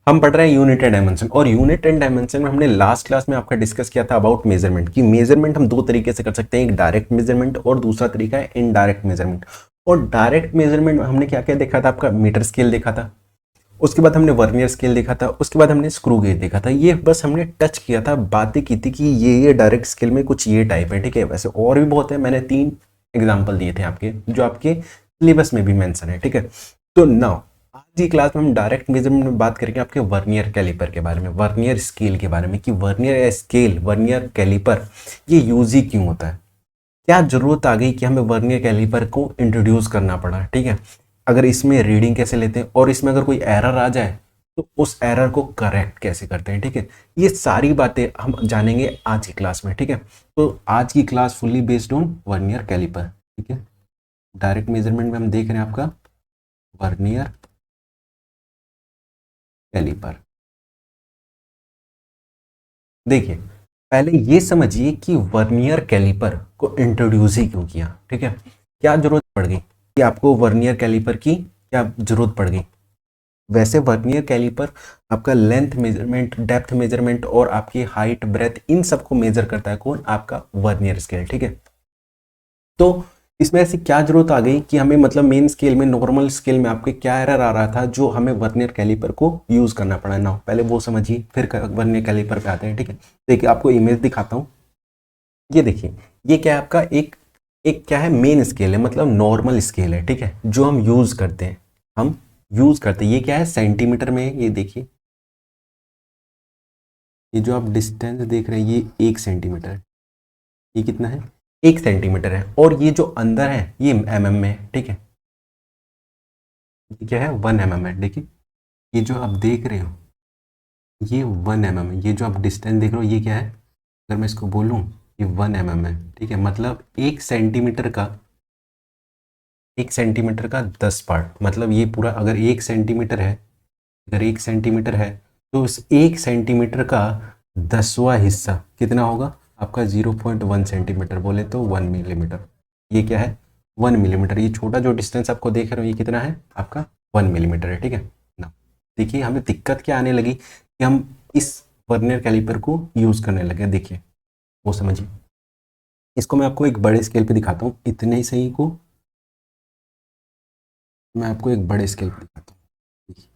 हम पढ़ रहे हैं यूनिट एंड डायमेंशन, और यूनिट एंड डायमेंशन में हमने लास्ट क्लास में आपका डिस्कस किया था अबाउट मेजरमेंट की मेजरमेंट हम दो तरीके से कर सकते हैं, एक डायरेक्ट मेजरमेंट और दूसरा तरीका है इनडायरेक्ट मेजरमेंट। और डायरेक्ट मेजरमेंट में हमने क्या क्या देखा था, आपका मीटर स्केल देखा था, उसके बाद हमने वर्नियर स्केल देखा था, उसके बाद हमने स्क्रू गेज देखा था। ये बस हमने टच किया था, बातें की थी कि ये डायरेक्ट स्केल में कुछ ये टाइप है, ठीक है। वैसे और भी बहुत है, मैंने 3 एग्जाम्पल दिए थे आपके जो आपके सिलेबस में भी मेंशन है, ठीक है। तो नाउ आज की क्लास में हम डायरेक्ट मेजरमेंट में बात करेंगे आपके वर्नियर कैलिपर के बारे में, वर्नियर स्केल के बारे में, कि वर्नियर स्केल वर्नियर कैलिपर ये यूज ही क्यों होता है, क्या जरूरत आ गई कि हमें वर्नियर कैलिपर को इंट्रोड्यूस करना पड़ा, ठीक है। अगर इसमें रीडिंग कैसे लेते हैं, और इसमें अगर कोई एरर आ जाए तो उस एरर को करेक्ट कैसे करते हैं, ठीक है। ये सारी बातें हम जानेंगे आज की क्लास में, ठीक है। तो आज की class fully based on vernier caliper, ठीक है। डायरेक्ट मेजरमेंट में हम देख रहे हैं आपका वर्नियर कैलिपर। देखिए पहले ये समझिए कि वर्नियर कैलिपर को इंट्रोड्यूस ही क्यों किया, ठीक है। क्या जरूरत पड़ गई कि आपको वर्नियर कैलिपर की क्या जरूरत पड़ गई। वैसे वर्नियर कैलिपर आपका लेंथ मेजरमेंट, डेप्थ मेजरमेंट और आपकी हाइट ब्रेथ इन सबको मेजर करता है कौन, आपका वर्नियर स्केल, ठीक है। तो इसमें ऐसी क्या जरूरत आ गई कि हमें मतलब मेन स्केल में, नॉर्मल स्केल में आपके क्या एरर आ रहा था जो हमें वर्नियर कैलिपर को यूज करना पड़ा ना। पहले वो समझिए फिर वर्नियर कैलिपर पे आते हैं, ठीक है। देखिए आपको इमेज दिखाता हूँ, ये देखिए ये क्या है आपका एक एक क्या है, मेन स्केल है, मतलब नॉर्मल स्केल है, ठीक है, जो हम यूज करते हैं, हम यूज करते हैं। ये क्या है, सेंटीमीटर में है, ये देखिए, ये जो आप डिस्टेंस देख रहे हैं ये 1 सेंटीमीटर है, ये कितना है 1 सेंटीमीटर है। और ये जो अंदर है ये mm में है, ठीक है, ये क्या है 1 mm है। देखिए ये जो आप देख रहे हो ये 1 mm है, ये जो आप डिस्टेंस देख रहे हो ये क्या है, अगर मैं इसको बोलूँ ये 1 mm है, ठीक है। मतलब 1 सेंटीमीटर का 10 पार्ट, मतलब ये पूरा अगर 1 सेंटीमीटर है, अगर 1 सेंटीमीटर है तो उस 1 सेंटीमीटर का 10वां हिस्सा कितना होगा आपका 0.1 सेंटीमीटर, बोले तो 1 मिलीमीटर। ये क्या है 1 मिलीमीटर। ये छोटा जो डिस्टेंस आपको देख रहे हो ये कितना है आपका 1 मिलीमीटर है, ठीक है ना। देखिए हमें दिक्कत क्या आने लगी कि हम इस वर्नियर कैलिपर को यूज करने लगे। देखिए वो समझिए, इसको मैं आपको एक बड़े स्केल पे दिखाता हूँ, इतने ही सही को मैं आपको एक बड़े स्केल पे दिखाता हूँ। देखिए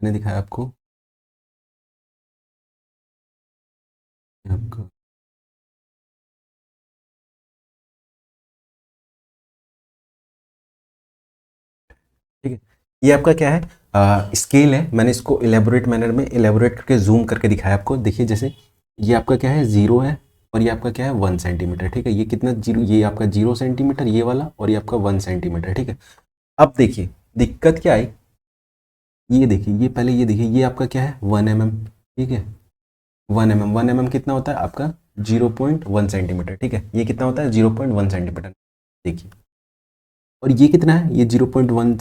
मैंने दिखाया आपको आपको ठीक है। ये आपका क्या है, स्केल है, मैंने इसको इलेबोरेट मैनर में इलेबोरेट करके जूम करके दिखाया आपको। देखिए जैसे ये आपका क्या है 0 है, और ये आपका क्या है 1 सेंटीमीटर, ठीक है। ये कितना जीरो, ये आपका 0 सेंटीमीटर ये वाला, और ये आपका 1 सेंटीमीटर, ठीक है। अब देखिए दिक्कत क्या आई, ये देखिए ये पहले ये देखिए ये आपका क्या है 1 mm, ठीक है। 1 mm कितना होता है आपका 0.1 सेंटीमीटर, ठीक है। ये कितना होता है 0.1 सेंटीमीटर, देखिए। और ये कितना है, ये 0.1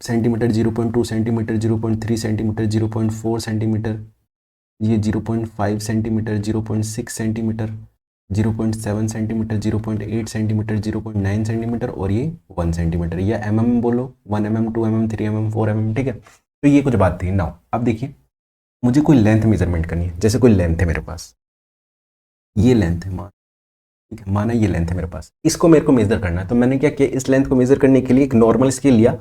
सेंटीमीटर, 0.2 सेंटीमीटर, 0.3 सेंटीमीटर, 0.4 सेंटीमीटर, ये 0.5 centimetre, 0.6 centimetre, 0.7 centimetre, 0.8 centimetre, 0.9 centimetre, और ये 1 सेंटीमीटर, या बोलो 1 mm, 2 mm, 3 mm, 4 mm, ठीक है। तो ये कुछ बात थी। नाउ अब देखिए मुझे कोई लेंथ मेजरमेंट करनी है, जैसे कोई लेंथ है मेरे पास, ये लेंथ है ठीक है, माना ये लेंथ है मेरे पास, इसको मेरे को मेजर करना है। तो मैंने क्या किया, इस लेंथ को मेजर करने के लिए एक नॉर्मल स्केल लिया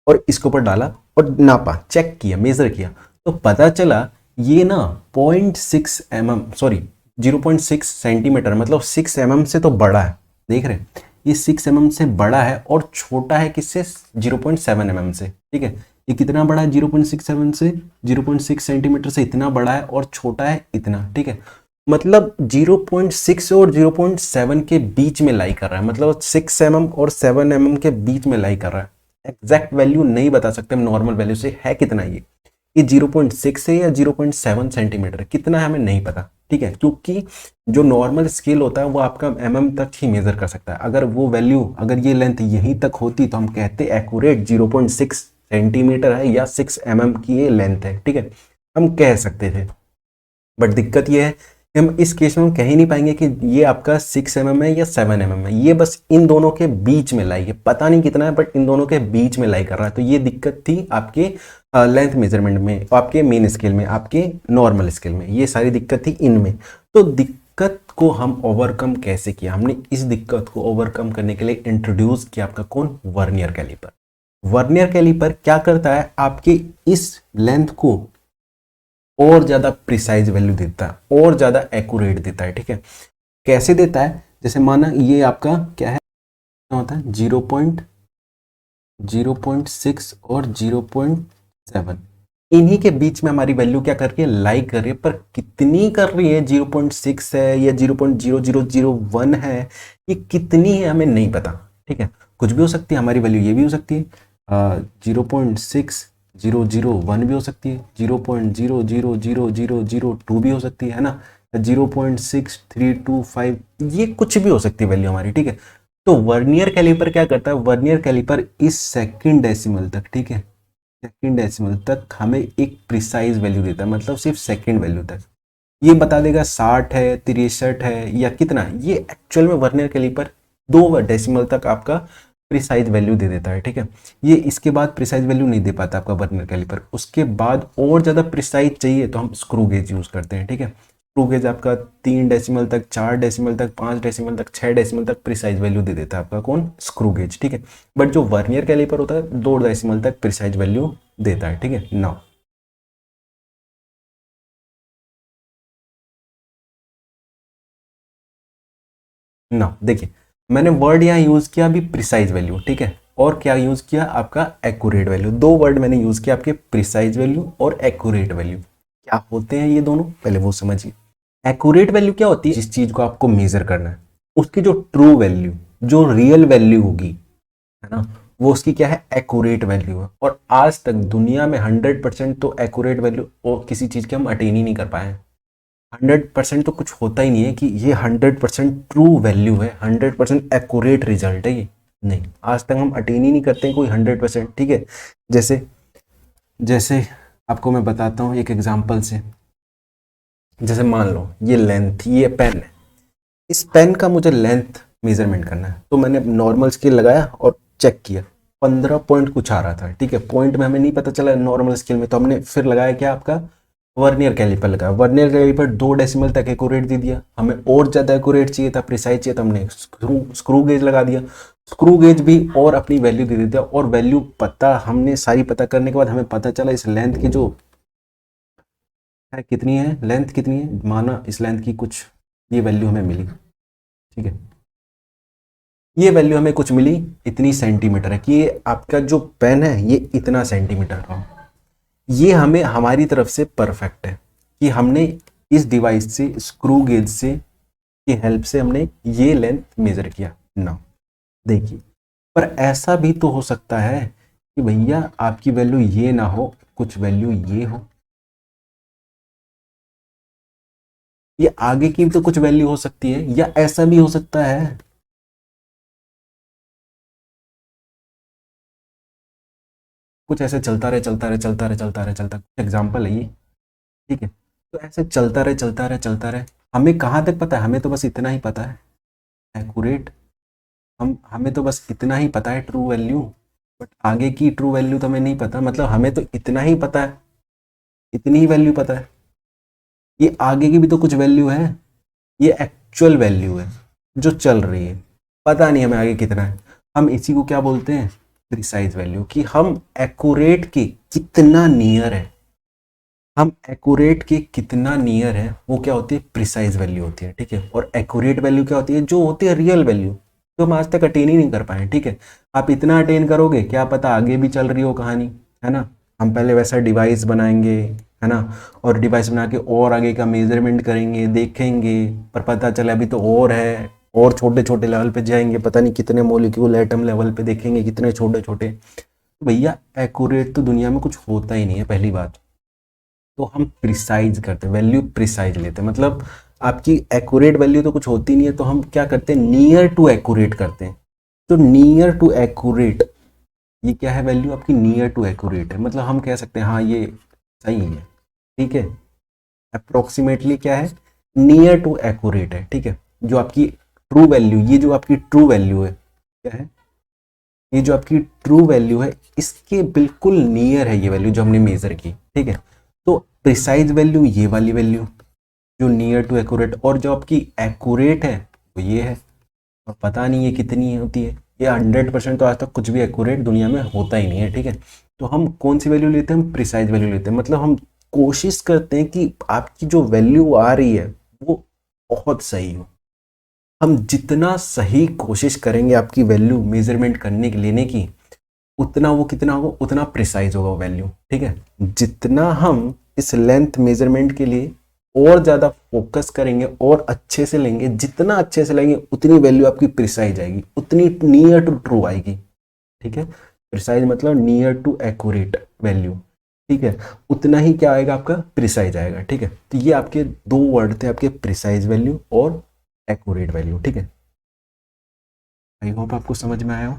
और इसके ऊपर डाला और नापा, चेक किया, मेजर किया, तो पता चला ये ना 0.6 mm, सॉरी 0.6 सेंटीमीटर, मतलब 6 mm से तो बड़ा है। देख रहे हैं ये 6 mm से बड़ा है और छोटा है किससे, 0.7 mm से, ठीक है। ये कितना बड़ा है 0.67 से, 0.6 सेंटीमीटर से इतना बड़ा है, और छोटा है इतना, ठीक है। मतलब 0.6 और 0.7 के बीच में लाई कर रहा है, मतलब 6 mm और 7 mm के बीच में लाई कर रहा है। एग्जैक्ट वैल्यू नहीं बता सकते हम नॉर्मल वैल्यू से, है कितना ये 0.6 है या 0.7 सेंटीमीटर, कितना है हमें नहीं पता, ठीक है। क्योंकि जो नॉर्मल स्केल होता है वो आपका mm तक ही मेजर कर सकता है। अगर वो वैल्यू, अगर ये लेंथ यहीं तक होती तो हम कहते एक्यूरेट 0.6 सेंटीमीटर है या 6 mm की ये लेंथ है, ठीक है, हम कह सकते थे। बट दिक्कत ये है कि हम इस केस में हम कह ही नहीं पाएंगे कि ये आपका 6 mm है या 7 mm है, ये बस इन दोनों के बीच में लाई है, पता नहीं कितना है बट इन दोनों के बीच में लाई कर रहा है। तो ये दिक्कत थी आपके लेंथ मेजरमेंट में, आपके मेन स्केल में, आपके नॉर्मल स्केल में, ये सारी दिक्कत थी इनमें। तो दिक्कत को हम ओवरकम कैसे किया, हमने इस दिक्कत को ओवरकम करने के लिए इंट्रोड्यूस किया आपका कौन, वर्नियर कैलिपर। वर्नियर कैलिपर क्या करता है, आपके इस लेंथ को और ज़्यादा प्रिसाइज वैल्यू देता है, और ज़्यादा एक्यूरेट देता है। ठीक है, कैसे देता है, जैसे माना ये आपका क्या है, क्या होता है 0.6 और 0.7, इन्हीं के बीच में हमारी वैल्यू क्या कर रही है, लाई कर रही है। पर कितनी कर रही है, 0.6 है या 0.0001 है, ये कितनी है हमें नहीं पता। ठीक है, कुछ भी हो सकती है हमारी वैल्यू, ये भी हो सकती है 0.6001 भी हो सकती है, 0.000002 भी हो सकती है ना, 0.6325, ये कुछ भी हो सकती है वैल्यू हमारी। ठीक है, तो वर्नियर कैलिपर क्या करता है, वर्नियर कैलिपर इस सेकंड डेसिमल तक, ठीक है, सेकंड डेसिमल तक हमें एक प्रिसाइज वैल्यू देता है, मतलब सिर्फ सेकंड वैल्यू तक ये बता देगा 60 है, 63 है या कितना। ये एक्चुअल में वर्नियर कैलिपर 2 डेसिमल तक आपका प्रिसाइज वैल्यू दे देता है। ठीक है, ये इसके बाद प्रिसाइज वैल्यू नहीं दे पाता आपका वर्नियर कैलिपर। उसके बाद और ज़्यादा प्रिसाइज चाहिए तो हम स्क्रू गेज यूज़ करते हैं। ठीक है, स्क्रू गेज आपका 3 डेसिमल तक, 4 डेसिमल तक, 5 डेसिमल तक, 6 डेसिमल तक प्रिसाइज वैल्यू दे देता है आपका कौन, स्क्रू गेज। ठीक है, बट जो वर्नियर कैलिपर होता है 2 डेसिमल तक प्रिसाइज वैल्यू देता है। ठीक है, नाउ देखिए, मैंने वर्ड यहाँ यूज किया अभी प्रिसाइज वैल्यू। ठीक है, और क्या यूज किया, आपका एक्यूरेट वैल्यू। 2 वर्ड मैंने यूज किया आपके, प्रिसाइज वैल्यू और एक्यूरेट वैल्यू। क्या होते हैं ये दोनों, पहले वो समझिए। एक्यूरेट वैल्यू क्या होती है, जिस चीज को आपको मेजर करना है उसकी जो ट्रू वैल्यू, जो रियल वैल्यू होगी, है ना, वो उसकी क्या है, एक्यूरेट वैल्यू है। और आज तक दुनिया में 100% तो एक्यूरेट वैल्यू और किसी चीज के हम अटेन ही नहीं कर पाए हैं। 100% तो कुछ होता ही नहीं है कि ये 100% ट्रू वैल्यू है, 100% एक्यूरेट रिजल्ट है ये, नहीं, आज तक हम अटेन ही नहीं करते हैं कोई 100%। ठीक है, जैसे जैसे आपको मैं बताता हूँ एक एग्जांपल से। जैसे मान लो ये लेंथ, ये पेन है, इस पेन का मुझे लेंथ मेजरमेंट करना है, तो मैंने नॉर्मल स्केल लगाया और चेक किया, 15 पॉइंट कुछ आ रहा था। ठीक है, पॉइंट में हमें नहीं पता चला नॉर्मल स्केल में, तो हमने फिर लगाया क्या, आपका वर्नियर कैलिपर लगाया। वर्नियर कैलिपर 2 डेसिमल तक एक्यूरेट दे दिया, हमें और ज़्यादा एक्यूरेट चाहिए था, प्रिसाइज चाहिए था, हमने स्क्रू गेज लगा दिया। स्क्रू गेज भी और अपनी वैल्यू दे दिया, और वैल्यू पता हमने सारी पता करने के बाद हमें पता चला इस लेंथ की जो है कितनी है, लेंथ कितनी है, माना इस लेंथ की कुछ ये वैल्यू हमें मिली। ठीक है, ये वैल्यू हमें कुछ मिली, इतनी सेंटीमीटर है, कि ये आपका जो पेन है ये इतना सेंटीमीटर का। ये हमें हमारी तरफ से परफेक्ट है कि हमने इस डिवाइस से, स्क्रू गेज से की हेल्प से हमने ये लेंथ मेजर किया ना। देखिए, पर ऐसा भी तो हो सकता है कि भैया आपकी वैल्यू ये ना हो, कुछ वैल्यू ये हो, ये आगे की भी तो कुछ वैल्यू हो सकती है, या ऐसा भी हो सकता है कुछ ऐसे चलता रहे चलता रहे चलता रहे चलता रहे चलता, एग्जाम्पल है ये। ठीक है, तो ऐसे चलता रहे चलता रहे चलता रहे, हमें कहाँ तक पता है, हमें तो बस इतना ही पता है एक्यूरेट, हमें तो बस इतना ही पता है ट्रू वैल्यू, बट आगे की ट्रू वैल्यू तो हमें नहीं पता। मतलब हमें तो इतना ही पता है, इतनी ही वैल्यू पता है, ये आगे की भी तो कुछ वैल्यू है, ये एक्चुअल वैल्यू है जो चल रही है, पता नहीं हमें आगे कितना है। हम इसी को क्या बोलते हैं, प्रिसाइज वैल्यू, कि हम एक्यूरेट के कितना नियर है, हम एक्यूरेट के कितना नियर है, वो क्या होती है, प्रिसाइज वैल्यू होती है। ठीक है, और एक्यूरेट वैल्यू क्या होती है, जो होती है रियल वैल्यू, तो हम आज तक अटेन ही नहीं कर पाए। ठीक है, आप इतना अटेन करोगे, क्या पता आगे भी चल रही हो कहानी, है ना। हम पहले वैसा डिवाइस बनाएंगे, है ना, और डिवाइस बना के और आगे का मेजरमेंट करेंगे, देखेंगे, पर पता चला अभी तो और है, और छोटे छोटे लेवल पे जाएंगे, पता नहीं कितने मॉलिक्यूल एटम लेवल पे देखेंगे, कितने छोटे छोटे। तो भैया एक्यूरेट तो दुनिया में कुछ होता ही नहीं है, पहली बात। तो हम प्रिसाइज करते हैं, वैल्यू प्रिसाइज लेते हैं, मतलब आपकी एक्यूरेट वैल्यू तो कुछ होती नहीं है, तो हम क्या करते हैं, नियर टू एक्यूरेट करते हैं। तो नियर टू एक्यूरेट, ये क्या है, वैल्यू आपकी नियर टू एक्यूरेट है, मतलब हम कह सकते हैं हाँ ये सही है। ठीक है, अप्रोक्सीमेटली क्या है, नियर टू एक्यूरेट है। ठीक है, जो आपकी ट्रू वैल्यू, ये जो आपकी ट्रू वैल्यू है क्या है, ये जो आपकी ट्रू वैल्यू है इसके बिल्कुल नियर है ये वैल्यू जो हमने मेजर की, ठीक है। तो प्रिसाइज वैल्यू ये वाली वैल्यू जो नियर टू एक्यूरेट, और जो आपकी एक्यूरेट है वो ये है, और पता नहीं ये कितनी होती है। ये 100% तो आज तक कुछ भी एक्यूरेट दुनिया में होता ही नहीं है, ठीक है। तो हम कौन सी वैल्यू लेते हैं, हम प्रिसाइज वैल्यू लेते हैं, मतलब हम कोशिश करते हैं कि आपकी जो वैल्यू आ रही है वो बहुत सही हो। हम जितना सही कोशिश करेंगे आपकी वैल्यू मेजरमेंट करने की, लेने की, उतना वो कितना होगा, उतना प्रिसाइज होगा वो वैल्यू, ठीक है। जितना हम इस लेंथ मेजरमेंट के लिए और ज़्यादा फोकस करेंगे और अच्छे से लेंगे, जितना अच्छे से लेंगे उतनी वैल्यू आपकी प्रिसाइज आएगी, उतनी नियर टू ट्रू आएगी, ठीक है। प्रिसाइज मतलब नियर टू एक्यूरेट वैल्यू, ठीक है। उतना ही क्या आएगा आपका, प्रिसाइज आएगा, ठीक है। तो ये आपके दो वर्ड थे, आपके प्रिसाइज वैल्यू और एक्यूरेट वैल्यू, ठीक है। आई होप आपको समझ में आया हो।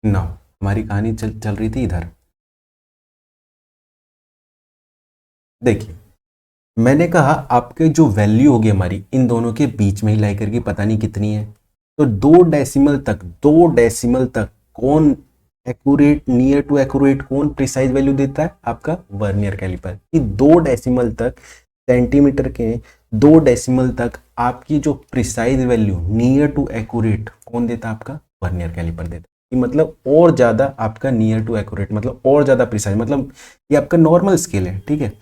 ना, हमारी कहानी चल रही थी इधर। देखिए, मैंने कहा आपके जो वैल्यू होगी हमारी इन दोनों के बीच में ही लाई करके, पता नहीं कितनी है। तो दो डेसिमल तक कौन एक्यूरेट, नियर टू एक्यूरेट, कौन प्रिसाइज वैल्यू देता है, आपका वर्नियर कैलिपर। कि 2 डेसिमल तक, सेंटीमीटर के 2 डेसिमल तक आपकी जो precise value near to accurate कौन देता है, आपका वर्नियर कैलिपर देता है। कि मतलब और ज्यादा आपका नियर टू एक्यूरेट, मतलब और ज्यादा प्रिसाइज, मतलब ये आपका नॉर्मल स्केल है, ठीक है।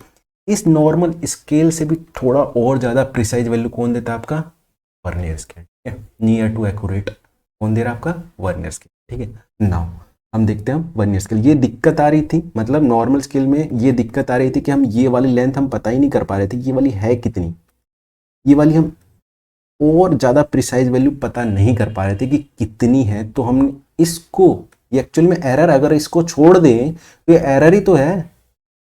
इस नॉर्मल स्केल से भी थोड़ा और ज्यादा प्रिसाइज वैल्यू कौन देता है, आपका वर्नियर स्केल, ठीक है। नियर टू एक्यूरेट कौन दे रहा है, आपका वर्नियर स्केल, ठीक है। नाउ हम देखते हैं वर्नियर स्केल। ये दिक्कत आ रही थी, मतलब नॉर्मल स्केल में ये दिक्कत आ रही थी कि हम ये वाली लेंथ हम पता ही नहीं कर पा रहे थे ये वाली है कितनी, ये वाली हम और ज़्यादा प्रिसाइज वैल्यू पता नहीं कर पा रहे थे कि कितनी है। तो हम इसको, ये एक्चुअल में एरर, अगर इसको छोड़ दें तो ये एरर ही तो है।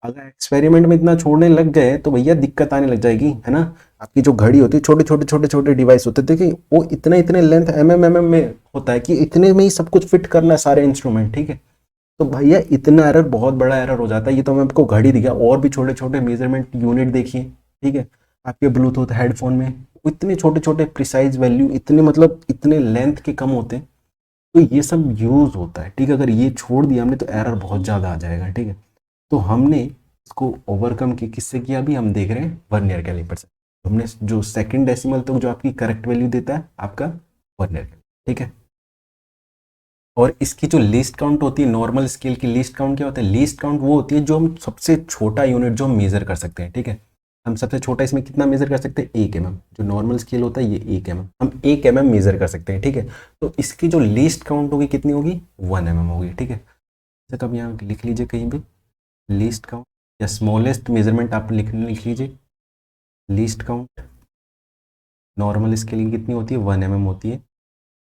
अगर एक्सपेरिमेंट में इतना छोड़ने लग गए तो भैया दिक्कत आने लग जाएगी, है ना। आपकी जो घड़ी होती है, छोटे छोटे छोटे छोटे डिवाइस होते थे कि वो इतने इतने लेंथ एम में होता है कि इतने में ही सब कुछ फिट करना है, सारे इंस्ट्रूमेंट, ठीक है। तो भैया इतना एरर, बहुत बड़ा एरर हो जाता है। ये तो मैं आपको घड़ी दिखा, और भी छोटे छोटे मेजरमेंट यूनिट देखिए, ठीक है। आपके ब्लूटूथ हेडफोन में इतने छोटे छोटे प्रिसाइज वैल्यू, इतने मतलब इतने लेंथ के कम होते हैं। तो ये सब यूज होता है, ठीक है। अगर ये छोड़ दिया हमने तो एरर बहुत ज़्यादा आ जाएगा, ठीक है। तो हमने इसको ओवरकम किससे किया, अभी हम देख रहे हैं वर्नियर कैलिपर से। हमने जो सेकंड डेसिमल तक जो आपकी करेक्ट वैल्यू देता है, आपका वर्नियर कैलिपर, ठीक है। और इसकी जो लीस्ट काउंट होती है, नॉर्मल स्केल की लीस्ट काउंट क्या होता है, लीस्ट काउंट वो होती है जो हम सबसे छोटा यूनिट जो हम मेजर कर सकते हैं, ठीक है। हम सबसे छोटा इसमें कितना मेजर कर सकते हैं, 1 mm। जो नॉर्मल स्केल होता है ये 1 mm, हम 1 mm मेजर कर सकते हैं, ठीक है। तो इसकी जो लीस्ट काउंट होगी कितनी होगी, 1 mm होगी, ठीक है। तो अब यहाँ लिख लीजिए कहीं भी लीस्ट काउंट या स्मॉलेस्ट मेजरमेंट आप लिख लीजिए। लीस्ट काउंट नॉर्मल स्केल की कितनी होती है, 1 mm होती है।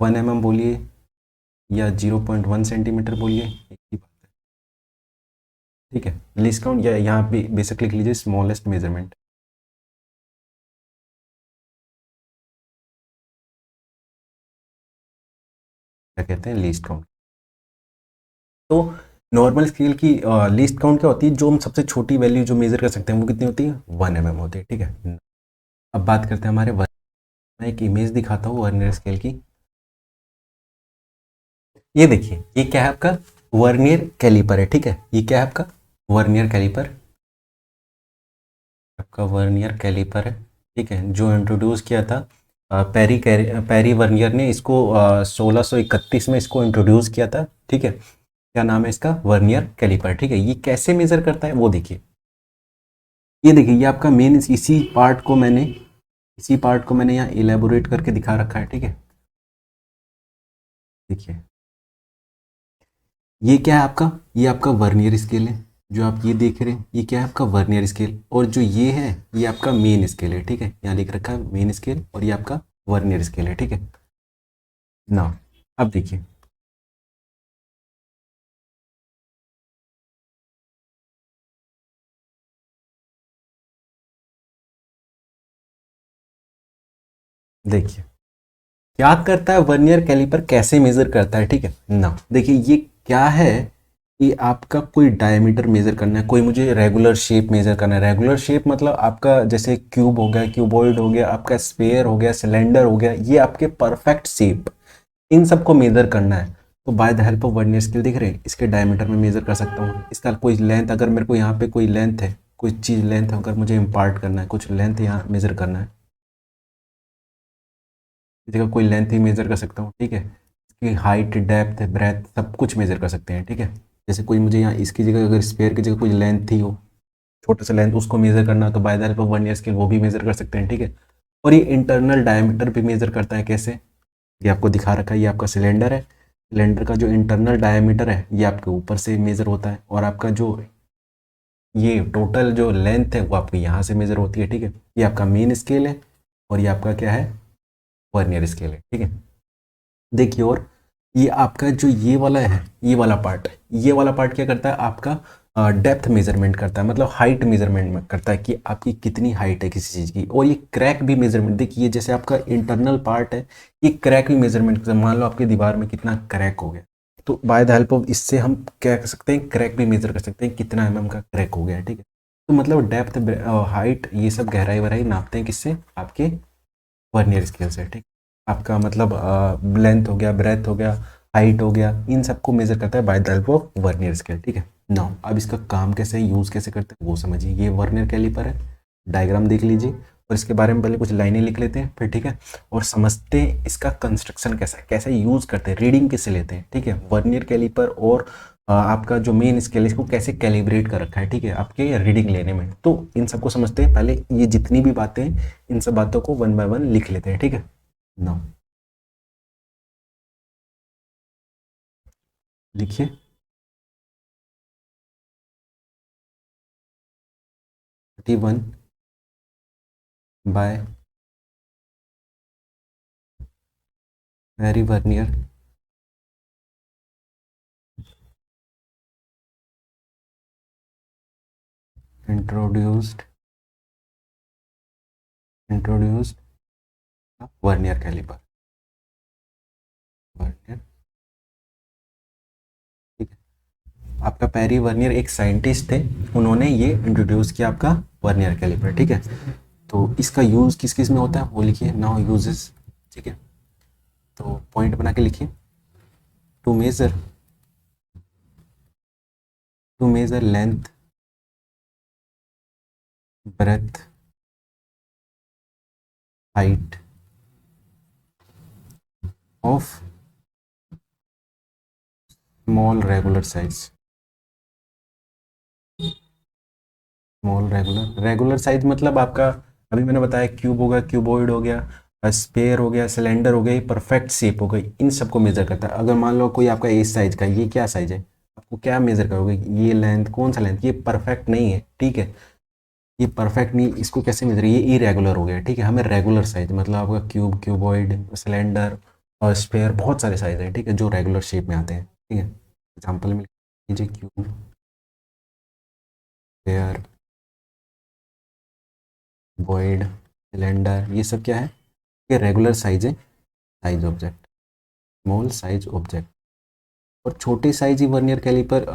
1 mm बोलिए या 0.1 सेंटीमीटर बोलिए, एक ही बात है, ठीक है। लीस्ट काउंट या यहाँ पे बेसिक लिख लीजिए स्मॉलेस्ट मेजरमेंट। क्या कहते हैं, लीस्ट काउंट। तो नॉर्मल स्केल की लीस्ट काउंट क्या होती है, जो हम सबसे छोटी वैल्यू जो मेजर कर सकते हैं वो कितनी होती है, 1 mm होती है, ठीक है। अब बात करते हैं हमारे मैं एक इमेज दिखाता हूँ वर्नियर स्केल की। ये देखिए, ये क्या है आपका वर्नियर कैलिपर है, ठीक है। ये क्या है आपका वर्नियर कैलिपर, आपका वर्नियर कैलिपर है, ठीक है। जो इंट्रोड्यूस किया था पेरी वर्नियर ने इसको 1631 में इसको इंट्रोड्यूस किया था, ठीक है। क्या नाम है इसका, वर्नियर कैलिपर, ठीक है। ये कैसे मेजर करता है वो देखिए। ये देखिए, ये आपका मेन, इसी पार्ट को मैंने यहाँ इलेबोरेट करके दिखा रखा है, ठीक है। देखिए, ये क्या है आपका, ये आपका वर्नियर स्केल है। जो आप ये देख रहे हैं ये क्या है, आपका वर्नियर स्केल। और जो ये है ये आपका मेन स्केल है, ठीक है। यहाँ लिख रखा है मेन स्केल, और ये आपका वर्नियर स्केल है, ठीक है ना। अब देखिए, देखिए क्या करता है वर्नियर कैलिपर, कैसे मेजर करता है, ठीक है ना। देखिए ये क्या है, कि आपका कोई डायमीटर मेज़र करना है, कोई मुझे रेगुलर शेप मेज़र करना है। रेगुलर शेप मतलब आपका जैसे क्यूब हो गया, क्यूबॉइड हो गया, आपका स्फीयर हो गया, सिलेंडर हो गया, ये आपके परफेक्ट शेप, इन सबको मेज़र करना है। तो by the help of vernier scale देख रहे हैं, इसके डायमीटर में मेज़र कर सकता हूँ। इसका कोई लेंथ, अगर मेरे को यहाँ पे कोई लेंथ है, कोई चीज़ लेंथ अगर मुझे इम्पार्ट करना है, कुछ लेंथ यहाँ मेज़र करना है, इस जगह कोई लेंथ ही मेज़र कर सकता हूँ, ठीक है। इसकी हाइट, डेप्थ, ब्रेथ सब कुछ मेज़र कर सकते हैं, ठीक है। जैसे कोई मुझे यहाँ इसकी जगह, अगर स्पेयर की जगह कोई लेंथ थी हो, छोटे से लेंथ, उसको मेज़र करना, तो by the help of vernier scale वो भी मेज़र कर सकते हैं, ठीक है। और ये इंटरनल डायमीटर भी मेज़र करता है। कैसे? ये आपको दिखा रखा है, ये आपका सिलेंडर है। सिलेंडर का जो इंटरनल डायमीटर है ये आपके ऊपर से मेज़र होता है, और आपका जो ये टोटल जो लेंथ है वो आपकी यहाँ से मेज़र होती है, ठीक है। ये आपका मेन स्केल है, और ये आपका क्या है, वर्नियर स्केल है, ठीक है। देखिए, और ये आपका जो ये वाला है, ये वाला पार्ट है, ये वाला पार्ट क्या करता है, आपका डेप्थ मेजरमेंट करता है, मतलब हाइट मेजरमेंट करता है कि आपकी कितनी हाइट है किसी चीज़ की। और ये क्रैक भी मेजरमेंट, देखिए जैसे आपका इंटरनल पार्ट है, ये क्रैक भी मेजरमेंट करता है। मान लो आपकी दीवार में कितना क्रैक हो गया, तो बाय द हेल्प ऑफ इससे हम क्या कर सकते हैं, क्रैक भी मेजर कर सकते हैं, कितना mm का क्रैक हो गया है, ठीक है। तो मतलब डेप्थ, हाइट, ये सब गहराई वहराई नापते हैं किससे, आपके वर्नियर स्केल से, ठीक। आपका मतलब लेंथ हो गया, ब्रेथ हो गया, हाइट हो गया, इन सबको मेजर करता है by the help of vernier scale, ठीक है। नाउ अब इसका काम कैसे, यूज़ कैसे करते हैं वो समझिए। ये वर्नियर कैलिपर है, डायग्राम देख लीजिए, और इसके बारे में पहले कुछ लाइनें लिख लेते हैं फिर, ठीक है। और समझते हैं इसका कंस्ट्रक्शन कैसा है, कैसे यूज़ करते हैं, रीडिंग किससे लेते हैं, ठीक है। वर्नियर कैलिपर और आपका जो मेन स्केल, इसको कैसे कैलिब्रेट कर रखा है, ठीक है, आपके रीडिंग लेने में। तो इन सबको समझते हैं पहले, ये जितनी भी बातें हैं, इन सब बातों को वन बाय वन लिख लेते हैं, ठीक है। नाउ लिखिए, 31 by Harry Vernier introduced introduced vernier caliper, vernier, ठीक है। आपका पेरी वर्नियर एक साइंटिस्ट थे, उन्होंने ये इंट्रोड्यूस किया आपका वर्नियर कैलिपर, ठीक है। तो इसका यूज़ किस किस में होता है वो लिखिए, नाउ यूजेस, ठीक है। तो पॉइंट बना के लिखिए, to measure, to measure length, breadth, height of small regular size, small regular, regular size मतलब आपका, अभी मैंने बताया क्यूब हो गया, क्यूबॉइड हो गया, स्पेयर हो गया, सिलेंडर हो गया, ये परफेक्ट शेप हो गई, इन सबको मेजर करता है। अगर मान लो कोई आपका इस साइज का, ये क्या साइज है, आपको क्या मेजर करोगे, ये लेंथ, कौन सा लेंथ, ये परफेक्ट नहीं है, ठीक है। ये परफेक्ट नहीं, इसको कैसे मेजर, ये इरेगुलर हो गया, ठीक है। हमें रेगुलर साइज मतलब आपका क्यूब, क्यूबॉइड, सिलेंडर और स्पेयर, बहुत सारे साइज हैं, ठीक है, जो रेगुलर शेप में आते हैं, ठीक है। एग्जाम्पल में लीजिए, क्यूब, स्पेयर, बॉइड, सिलेंडर, ये सब क्या है, ये रेगुलर साइज है, size object, small size object. और छोटे साइज ही वर्नियर कैलिपर,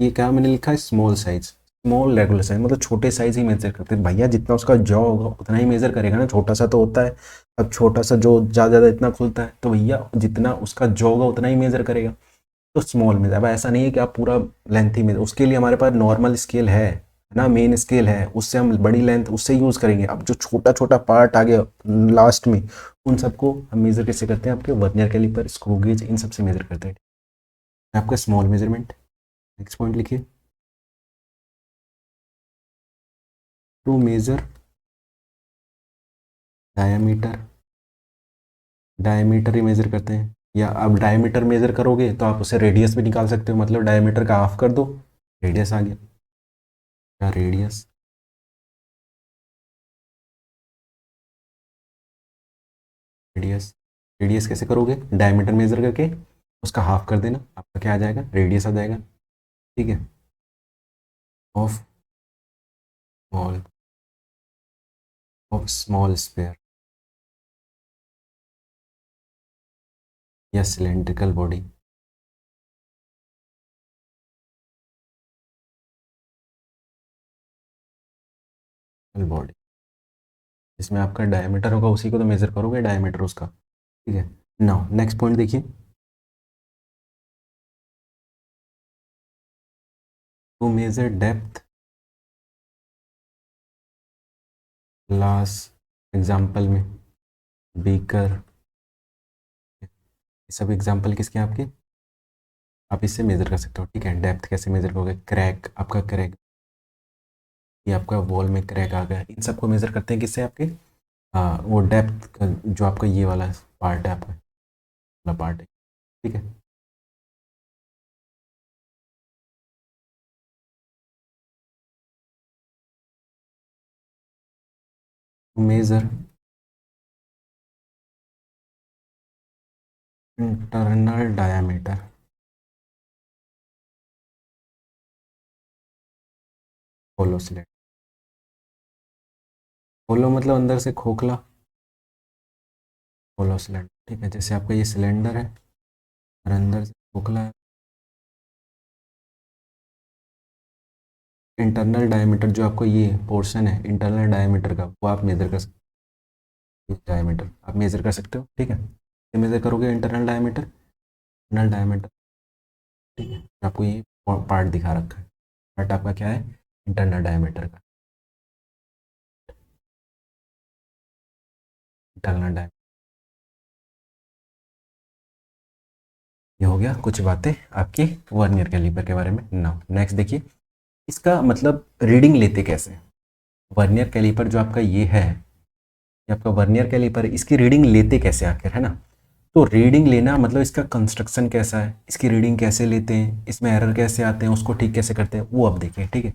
ये क्या मैंने लिखा है, small size, small regular size, मतलब छोटे साइज ही मेजर करते हैं भैया, जितना उसका जॉ होगा उतना ही मेजर करेगा ना, छोटा सा तो होता है। अब छोटा सा जो ज़्यादा ज़्यादा इतना खुलता है, तो भैया जितना उसका जॉ होगा उतना ही मेजर करेगा, तो स्मॉल में। अब ऐसा नहीं है कि आप पूरा लेंथ ही में, उसके लिए हमारे पास नॉर्मल स्केल है ना, मेन स्केल है, उससे हम बड़ी लेंथ उससे यूज़ करेंगे। अब जो छोटा छोटा पार्ट आ गया लास्ट में, उन सबको हम मेज़र कैसे करते हैं, आपके वर्नियर कैलिपर, स्क्रू गेज, इन सबसे मेज़र करते हैं। आपका स्मॉल मेजरमेंट, नेक्स्ट पॉइंट लिखिए, टू मेजर डायमीटर, डायमीटर ही मेज़र करते हैं। या आप डायमीटर मेज़र करोगे तो आप उसे रेडियस भी निकाल सकते हो, मतलब डायमीटर का हाफ कर दो, रेडियस आ गया, क्या रेडियस, रेडियस, रेडियस कैसे करोगे, डायमीटर मेजर करके उसका हाफ कर देना, आपका क्या आ जाएगा, रेडियस आ जाएगा, ठीक है। Of small, of small sphere या सिलेंड्रिकल बॉडी, बॉडी, जिसमें आपका डायमीटर होगा उसी को तो मेजर करोगे, डायमीटर उसका, ठीक है। नाउ नेक्स्ट पॉइंट देखिए, to measure depth, glass example में, बीकर, ये सब एग्जाम्पल किसके हैं आपके, आप इससे मेजर कर सकते हो, ठीक है। डेप्थ कैसे मेजर करोगे, क्रैक, आपका क्रैक, ये आपका वॉल में क्रैक आ गया, इन सबको मेजर करते हैं किससे, आपके हाँ वो डेप्थ का जो आपका ये वाला पार्ट है, आपका वाला पार्ट है, ठीक है। Major internal diameter, hollow cylinder, hollow मतलब अंदर से खोखला, होलो सिलेंडर, ठीक है। जैसे आपका ये सिलेंडर है और अंदर से खोखला है, इंटरनल डायमीटर जो आपको ये पोर्शन है इंटरनल डायमीटर का, वो आप मेजर कर सकते हो, डायमीटर आप मेजर कर सकते हो, ठीक है। ये मेजर करोगे इंटरनल डायमीटर, इंटरनल डायमीटर, ठीक है। आपको ये पार्ट दिखा रखा है, पार्ट आपका क्या है, इंटरनल डायमीटर का, इंटरनल डायमीटर। ये हो गया कुछ बातें आपकी वर्नियर कैलिपर के बारे में। नाउ नेक्स्ट देखिए, इसका मतलब रीडिंग लेते कैसे, वर्नियर कैलिपर जो आपका ये है, ये आपका वर्नियर कैलिपर, इसकी रीडिंग लेते कैसे आखिर, है ना। तो रीडिंग लेना मतलब इसका कंस्ट्रक्शन कैसा है, इसकी रीडिंग कैसे लेते हैं, इसमें एरर कैसे आते हैं, उसको ठीक कैसे करते हैं, वो अब देखें, ठीक है।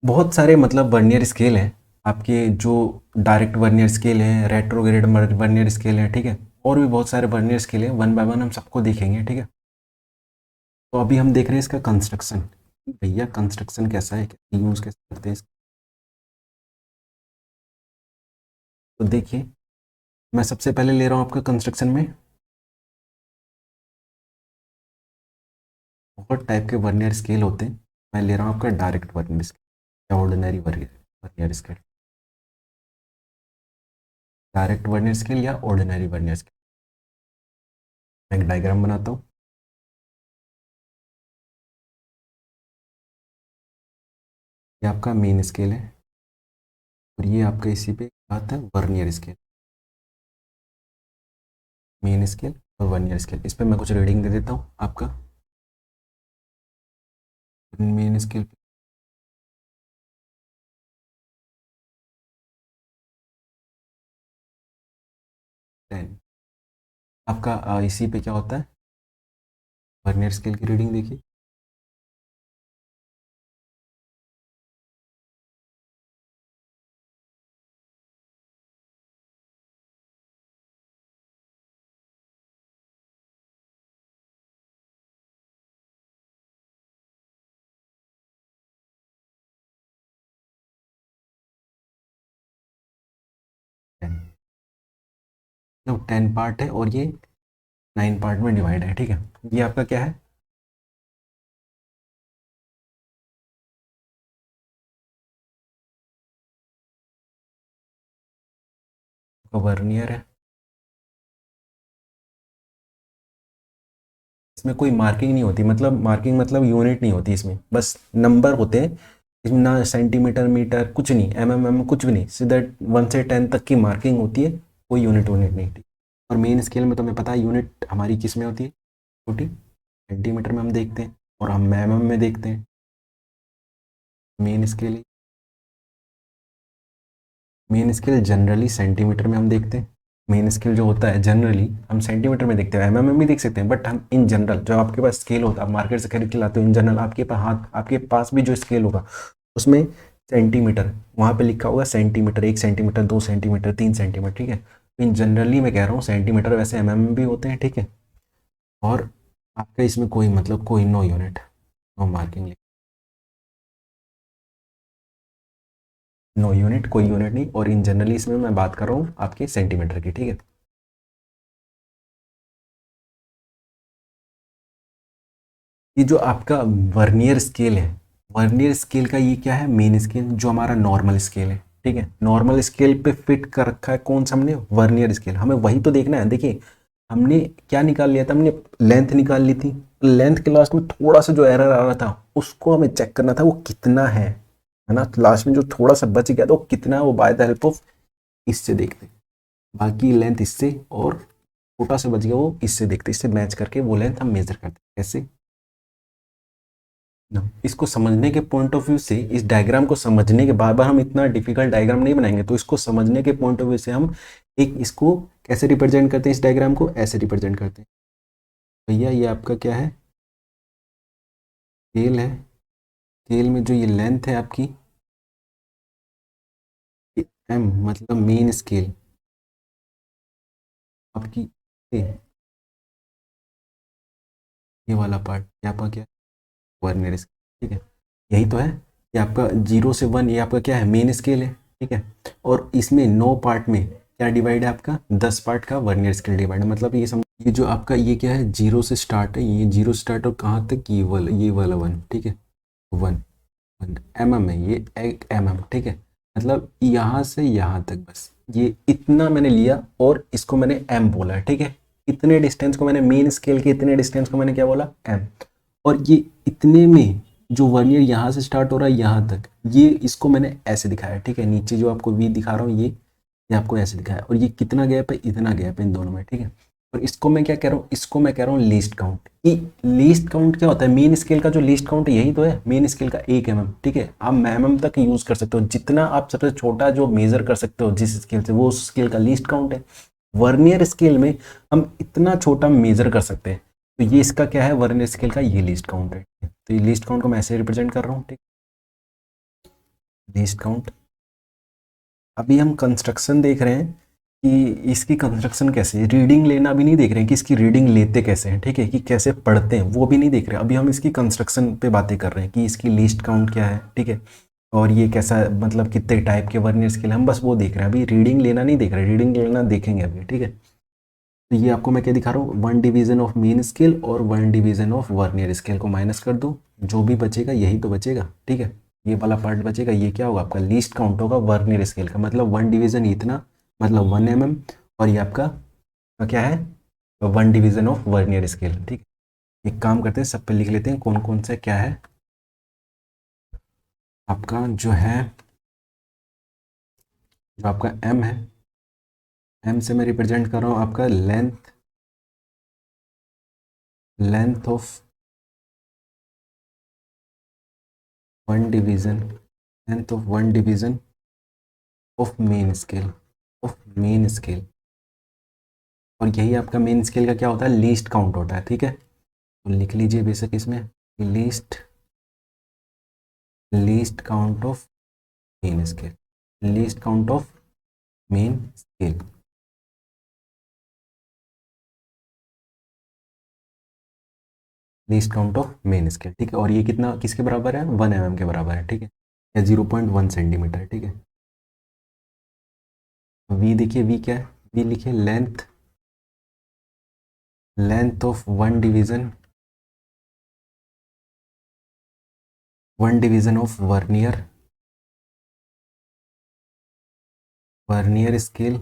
बहुत सारे मतलब वर्नियर स्केल हैं आपके, जो डायरेक्ट वर्नियर स्केल हैं, रेट्रोग्रेड वर्नियर स्केल हैं, ठीक है। और भी बहुत सारे वर्नियर स्केल हैं, वन बाय वन हम सबको देखेंगे, ठीक है। तो अभी हम देख रहे हैं इसका कंस्ट्रक्शन, भैया कंस्ट्रक्शन कैसा है, यूज़ कैसे करते हैं तो देखिए, मैं सबसे पहले ले रहा हूँ आपका कंस्ट्रक्शन में, बहुत टाइप के वर्नियर स्केल होते हैं, मैं ले रहा हूँ आपका डायरेक्ट वर्नियर स्केल या ordinary vernier scale, direct vernier scale या ऑर्डिनरी वर्नियर स्केल। मैं एक डायग्राम बनाता हूँ, ये आपका मेन स्केल है और ये आपका इसी पे आता है वर्नियर स्केल, मेन स्केल और वर्नियर स्केल। इस पर मैं कुछ रीडिंग दे देता हूँ आपका, मेन स्केल 10, आपका इसी पे क्या होता है, वर्नियर स्केल की रीडिंग देखिए, मतलब 10 पार्ट है और ये 9 पार्ट में डिवाइड है, ठीक है। ये आपका क्या है, वर्नियर है, इसमें कोई मार्किंग नहीं होती, मतलब मार्किंग मतलब यूनिट नहीं होती इसमें, बस नंबर होते हैं इसमें, ना सेंटीमीटर मीटर कुछ नहीं, एम कुछ भी नहीं, सीधा 1 से 10 तक की मार्किंग होती है, कोई यूनिट यूनिट नहीं थी। और मेन स्केल में तुम्हें पता है यूनिट हमारी किस में होती है, छोटी सेंटीमीटर में हम देखते हैं और हम एम में देखते हैं, main scale, main scale generally centimetre में हम देखते हैं, मेन स्केल जो होता है जनरली हम सेंटीमीटर में देखते हैं, एमएम में भी देख सकते हैं, बट हम इन जनरल जो आपके पास स्केल होता है, आप मार्केट से खरीद के लाते हो, इन जनरल आपके पास हाथ आपके पास भी जो स्केल होगा उसमें सेंटीमीटर वहाँ पे लिखा होगा, सेंटीमीटर 1 सेंटीमीटर 2 सेंटीमीटर 3 सेंटीमीटर, ठीक है। इन जनरली मैं कह रहा हूँ सेंटीमीटर, वैसे एमएम में भी होते हैं, ठीक है। और आपका इसमें कोई मतलब कोई no unit, no marking, no unit, कोई यूनिट नहीं, और इन जनरली इसमें मैं बात कर रहा हूँ आपके सेंटीमीटर की, ठीक है। ये जो आपका वर्नियर स्केल है, वर्नियर स्केल का ये क्या है, मेन स्केल जो हमारा नॉर्मल स्केल है, ठीक है। नॉर्मल स्केल पे फिट कर रखा है कौन सा हमने, वर्नियर स्केल। हमें वही तो देखना है। देखिए हमने क्या निकाल लिया था, हमने लेंथ निकाल ली थी। लेंथ के लास्ट में थोड़ा सा जो एरर आ रहा था उसको हमें चेक करना था वो कितना है ना। लास्ट में जो थोड़ा सा बच गया था वो कितना है, वो बाय द हेल्प ऑफ इससे देखते हैं। बाकी लेंथ इससे और छोटा सा बच गया वो इससे देखते, इससे मैच करके वो लेंथ हम मेजर करते हैं। कैसे ना, इसको समझने के पॉइंट ऑफ व्यू से, इस डायग्राम को समझने के, बार बार हम इतना डिफिकल्ट डायग्राम नहीं बनाएंगे, तो इसको समझने के पॉइंट ऑफ व्यू से हम एक इसको कैसे रिप्रेजेंट करते हैं, इस डायग्राम को ऐसे रिप्रेजेंट करते हैं। भैया ये आपका क्या है, स्केल है। स्केल में जो ये लेंथ है आपकी, एम मतलब मेन स्केल आपकी, ये वाला पार्ट ये आपका क्या, वर्नियर स्केल, ठीक है। यही तो है। ये आपका 0 से 1 ये आपका क्या है, मेन स्केल है, ठीक है। और इसमें 9 पार्ट में क्या डिवाइड है आपका, 10 पार्ट का वर्नियर स्केल डिवाइड है। मतलब ये ये जो आपका ये क्या है, 0 से स्टार्ट है, ये 0 स्टार्ट और कहाँ तक, ये वाला 1, ठीक है। 1 1 mm है, ये 1 mm, ठीक है। मतलब यहाँ से यहाँ तक बस ये इतना मैंने लिया और इसको मैंने एम बोला, ठीक है। इतने डिस्टेंस को मैंने, मेन स्केल के इतने डिस्टेंस को मैंने क्या बोला, एम। और ये इतने में जो वर्नियर यहाँ से स्टार्ट हो रहा है यहाँ तक, ये इसको मैंने ऐसे दिखाया, ठीक है। नीचे जो आपको वी दिखा रहा हूँ ये आपको ऐसे दिखाया। और ये कितना गैप है, इतना गैप है इन दोनों में, ठीक है। और इसको मैं क्या कह रहा हूँ, इसको मैं कह रहा हूँ लीस्ट काउंट। ये लीस्ट काउंट क्या होता है, मेन स्केल का जो लीस्ट काउंट है यही तो है, मेन स्केल का 1 mm, ठीक है। आप mm तक यूज कर सकते हो, जितना आप सबसे छोटा जो मेजर कर सकते हो जिस स्केल से, वो उस स्केल का लीस्ट काउंट है। वर्नियर स्केल में हम इतना छोटा मेजर कर सकते हैं, तो ये इसका क्या है, वर्नियर स्केल का ये लीस्ट काउंट है। तो ये लीस्ट काउंट को मैं ऐसे रिप्रेजेंट कर रहा हूँ, ठीक। Least count. अभी हम कंस्ट्रक्शन देख रहे हैं कि इसकी कंस्ट्रक्शन कैसे है, रीडिंग लेना भी नहीं देख रहे हैं कि इसकी रीडिंग लेते कैसे हैं, ठीक है, कि कैसे पढ़ते हैं वो भी नहीं देख रहे हैं। अभी हम इसकी कंस्ट्रक्शन पे बातें कर रहे हैं कि इसकी लीस्ट काउंट क्या है, ठीक है। और ये कैसा, मतलब कितने टाइप के वर्नियर स्केल, हम बस वो देख रहे हैं, अभी रीडिंग लेना नहीं देख रहे, रीडिंग लेना देखेंगे अभी, ठीक है। तो ये आपको मैं क्या दिखा रहा हूँ, 1 डिवीजन ऑफ मेन स्केल और 1 डिवीजन ऑफ वर्नियर स्केल को माइनस कर दो, जो भी बचेगा यही तो बचेगा, ठीक है। ये वाला पार्ट बचेगा, ये क्या होगा आपका लीस्ट काउंट होगा वर्नियर स्केल का। मतलब 1 डिवीजन इतना, मतलब 1 mm। और ये आपका क्या है, 1 डिवीजन ऑफ वर्नियर स्केल, ठीक है। एक काम करते हैं, सब पे लिख लेते हैं कौन कौन सा क्या है। आपका जो है, जो आपका एम है, एम से मैं रिप्रेजेंट कर रहा हूँ आपका length, length of 1 division, length of 1 division of main scale, of main scale. और यही आपका मेन स्केल का क्या होता है, लीस्ट काउंट होता है, ठीक है। तो लिख लीजिए बेशक इसमें, least, least count of main scale, least count of main scale. Least count of main scale, ठीक है। और ये कितना किसके बराबर है, 1 mm के बराबर है, ठीक है, या 0.1 सेंटीमीटर, ठीक है। वी देखिए, वी क्या है, वी लिखिए length, length of 1 division, 1 division of vernier, vernier scale.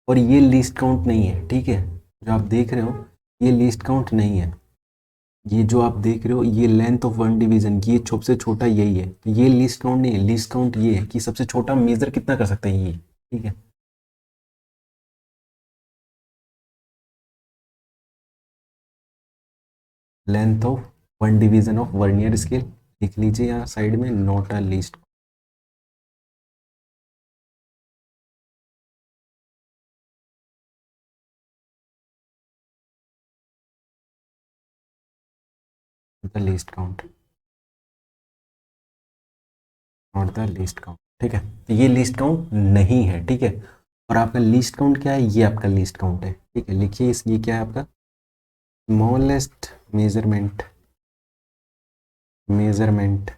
और ये लीस्ट काउंट नहीं है, ठीक है। जो आप देख रहे हो ये लीस्ट काउंट नहीं है, ये जो आप देख रहे हो ये लेंथ ऑफ 1 डिवीजन, ये सबसे छोटा यही है, तो ये लीस्ट काउंट नहीं है। लीस्ट काउंट ये है कि सबसे छोटा मेजर कितना कर सकते हैं ये, ठीक है। Length of 1 division of vernier scale, लिख लीजिए यहाँ साइड में, not a least, the least count, not the least count, ठीक है। तो ये लीस्ट काउंट नहीं है, ठीक है। और आपका लीस्ट काउंट क्या है, ये आपका लीस्ट काउंट है, ठीक है। लिखिए इस, ये क्या है आपका smallest measurement, measurement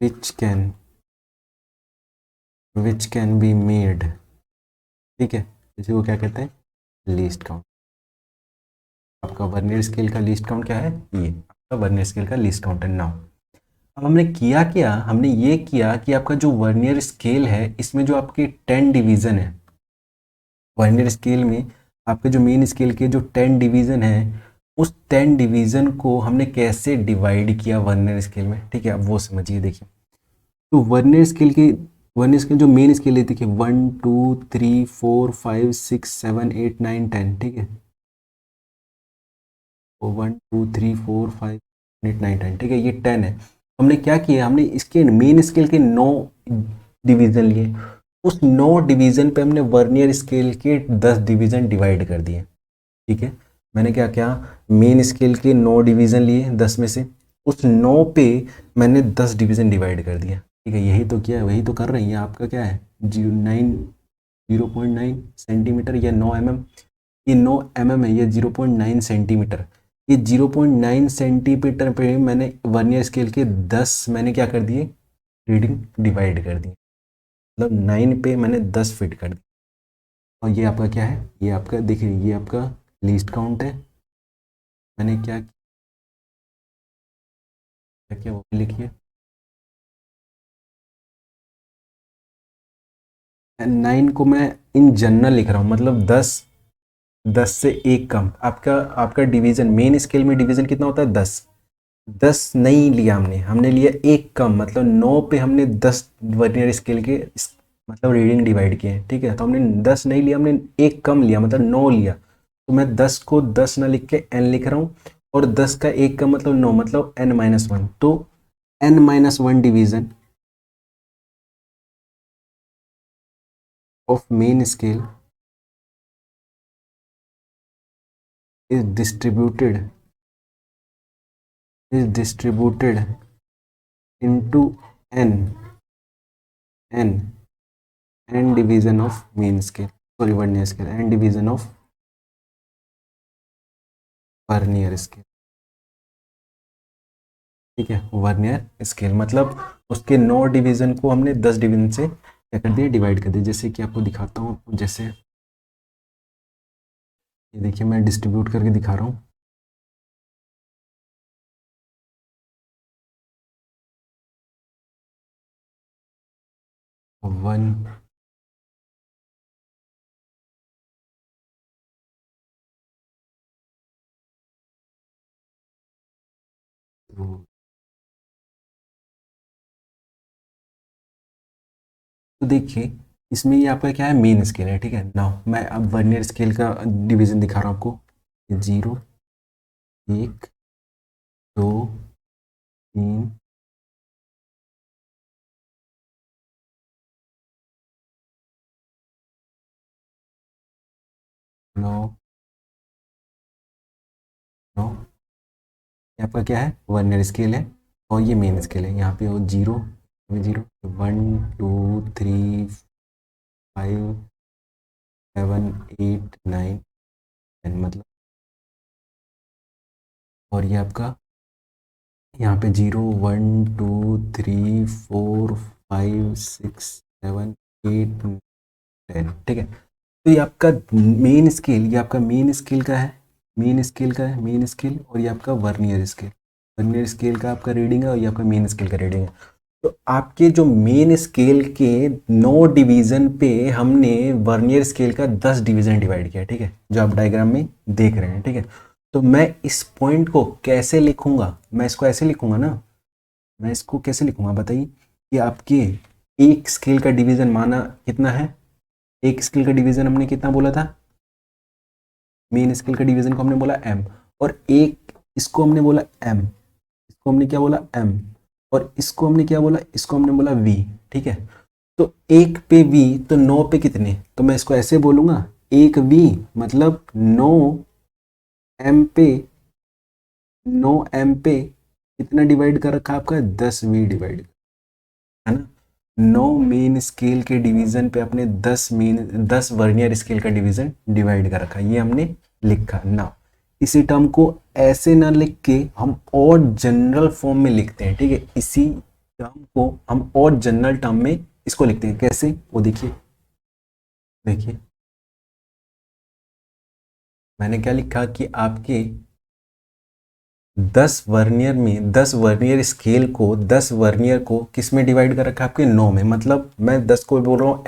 which can, which can be made, ठीक है। इसी को क्या कहते हैं, लीस्ट काउंट। आपका वर्नियर स्केल का लीस्ट काउंट क्या है, ये आपका वर्नियर स्केल का लीस्ट काउंट है। नाउ अब हमने किया क्या, हमने ये किया कि आपका जो वर्नियर स्केल है इसमें जो आपके 10 डिवीज़न है, वर्नियर स्केल में आपके जो मेन स्केल के जो 10 डिवीज़न है, उस 10 डिवीज़न को हमने कैसे डिवाइड किया वर्नियर स्केल में, ठीक है। अब वो समझिए, देखिए तो वर्नियर स्केल जो मेन स्केल है, देखिए 1 2 3 4 5 6 7 8 9 10, ठीक है। 1 2 3 4 5 8 9 10, ठीक है, ये 10 है। हमने क्या किया, हमने इसके मेन स्केल के 9 डिवीज़न लिए, उस 9 डिवीज़न पे हमने वर्नियर स्केल के 10 डिवीज़न डिवाइड कर दिए, ठीक है। मैंने क्या किया, मेन स्केल के 9 डिवीज़न लिए 10 में से, उस 9 पे मैंने 10 डिवीज़न डिवाइड कर दिया, ठीक है। यही तो किया है, वही तो कर रही है। आपका क्या है 0.9 सेंटीमीटर या 9 mm, ये 9 mm है, ये 0.9 सेंटीमीटर, ये 0.9 सेंटीमीटर पे मैंने वर्नियर स्केल के 10 मैंने क्या कर दिए, रीडिंग डिवाइड कर दी, मतलब 9 पे मैंने 10 फिट कर दी। और ये आपका क्या है, ये आपका देखिए, ये आपका लीस्ट काउंट है। मैंने क्या क्या किया वो भी लिखिए। 9 को मैं इन जनरल लिख रहा हूँ, मतलब 10 से एक कम। आपका आपका डिवीजन मेन स्केल में डिवीजन कितना होता है, 10 नहीं लिया हमने, हमने लिया एक कम, मतलब 9 पे हमने 10 वर्नियर स्केल के मतलब रीडिंग डिवाइड किए हैं, ठीक है। तो हमने 10 नहीं लिया, हमने एक कम लिया, मतलब 9 लिया। तो मैं 10 को 10 ना लिख के n लिख रहा हूँ, और 10 का एक का मतलब 9, मतलब n-1। तो n-1 division of main scale is distributed into n n division of main scale, sorry vernier scale, n division of vernier scale, ठीक है। वर्नियर स्केल मतलब उसके 9 डिवीजन को हमने 10 डिवीजन से क्या कर दिया, डिवाइड कर दिया। जैसे कि आपको दिखाता हूँ, जैसे ये देखिए मैं डिस्ट्रीब्यूट करके दिखा रहा हूँ। 1 2, तो देखिए इसमें ये आपका क्या है, मेन स्केल है, ठीक है। नाउ मैं अब वर्नियर स्केल का डिवीजन दिखा रहा हूँ आपको। 0 1 2 3 9 9, ये आपका क्या है, वर्नियर स्केल है, और ये मेन स्केल है। यहाँ पे वो 0 0 1 2 3 5 7 8 9 10, मतलब, और ये आपका यहाँ पे 0 1 2 3 4 5 6 7 8 10, ठीक है। तो ये आपका मेन स्केल, ये आपका मेन स्केल का है, मेन स्केल का है, मेन स्केल, और ये आपका वर्नियर स्केल, वर्नियर स्केल का आपका रीडिंग है, और ये आपका मेन स्केल का रीडिंग है। तो आपके जो मेन स्केल के 9 डिवीजन पे हमने वर्नियर स्केल का 10 डिवीजन डिवाइड किया, ठीक है, जो आप डायग्राम में देख रहे हैं, ठीक है। तो मैं इस पॉइंट को कैसे लिखूंगा, मैं इसको ऐसे लिखूंगा ना, मैं इसको कैसे लिखूंगा बताइए, कि आपके एक स्केल का डिवीजन माना कितना है, एक स्केल का डिवीजन हमने कितना बोला था, मेन स्केल का डिवीजन को हमने बोला m, और एक इसको हमने बोला m, इसको हमने क्या बोला m, और इसको हमने क्या बोला, इसको हमने बोला v, ठीक है। तो एक पे v, तो 9 पे कितने, तो मैं इसको ऐसे बोलूंगा, एक v मतलब 9 m पे, 9 m पे कितना डिवाइड कर रखा है आपका, 10v डिवाइड, है ना। 9 मेन स्केल के डिवीजन पे अपने 10 वर्नियर स्केल का डिवीजन डिवाइड कर रखा, ये हमने लिखा ना। इसी टर्म को ऐसे ना लिख के हम और जनरल फॉर्म में लिखते हैं, ठीक है। इसी टर्म को हम और जनरल टर्म में इसको लिखते हैं, कैसे वो देखिए, देखिए मैंने क्या लिखा कि आपके 10 वर्नियर स्केल को 10 वर्नियर को किस में डिवाइड कर रखा है आपके 9 में, मतलब मैं 10 को बोल रहा हूँ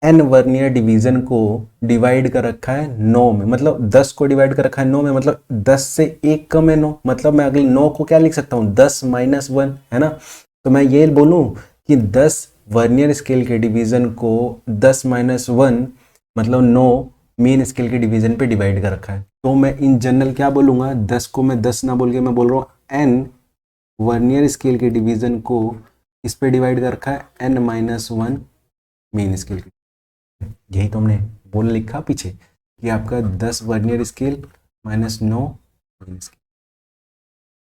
एन वर्नियर डिवीजन को डिवाइड कर रखा है 9 में, मतलब 10 को डिवाइड कर रखा है 9 में, मतलब 10 से एक कम है 9, मतलब मैं अगले 9 को क्या लिख सकता हूँ 10-1 है ना। तो मैं ये बोलूँ कि 10 वर्नियर स्केल के डिवीजन को 10-1 मतलब 9 मेन स्केल के डिवीजन पे डिवाइड कर रखा है। तो मैं इन जनरल क्या बोलूँगा, 10 को मैं 10 ना बोल के मैं बोल रहा हूँ एन वर्नियर स्केल के डिवीजन को इस पे डिवाइड कर रखा है n-1 मेन स्केल के। यही तो हमने बोल लिखा पीछे कि आपका 10 वर्नियर स्केल -9 मेन स्केल,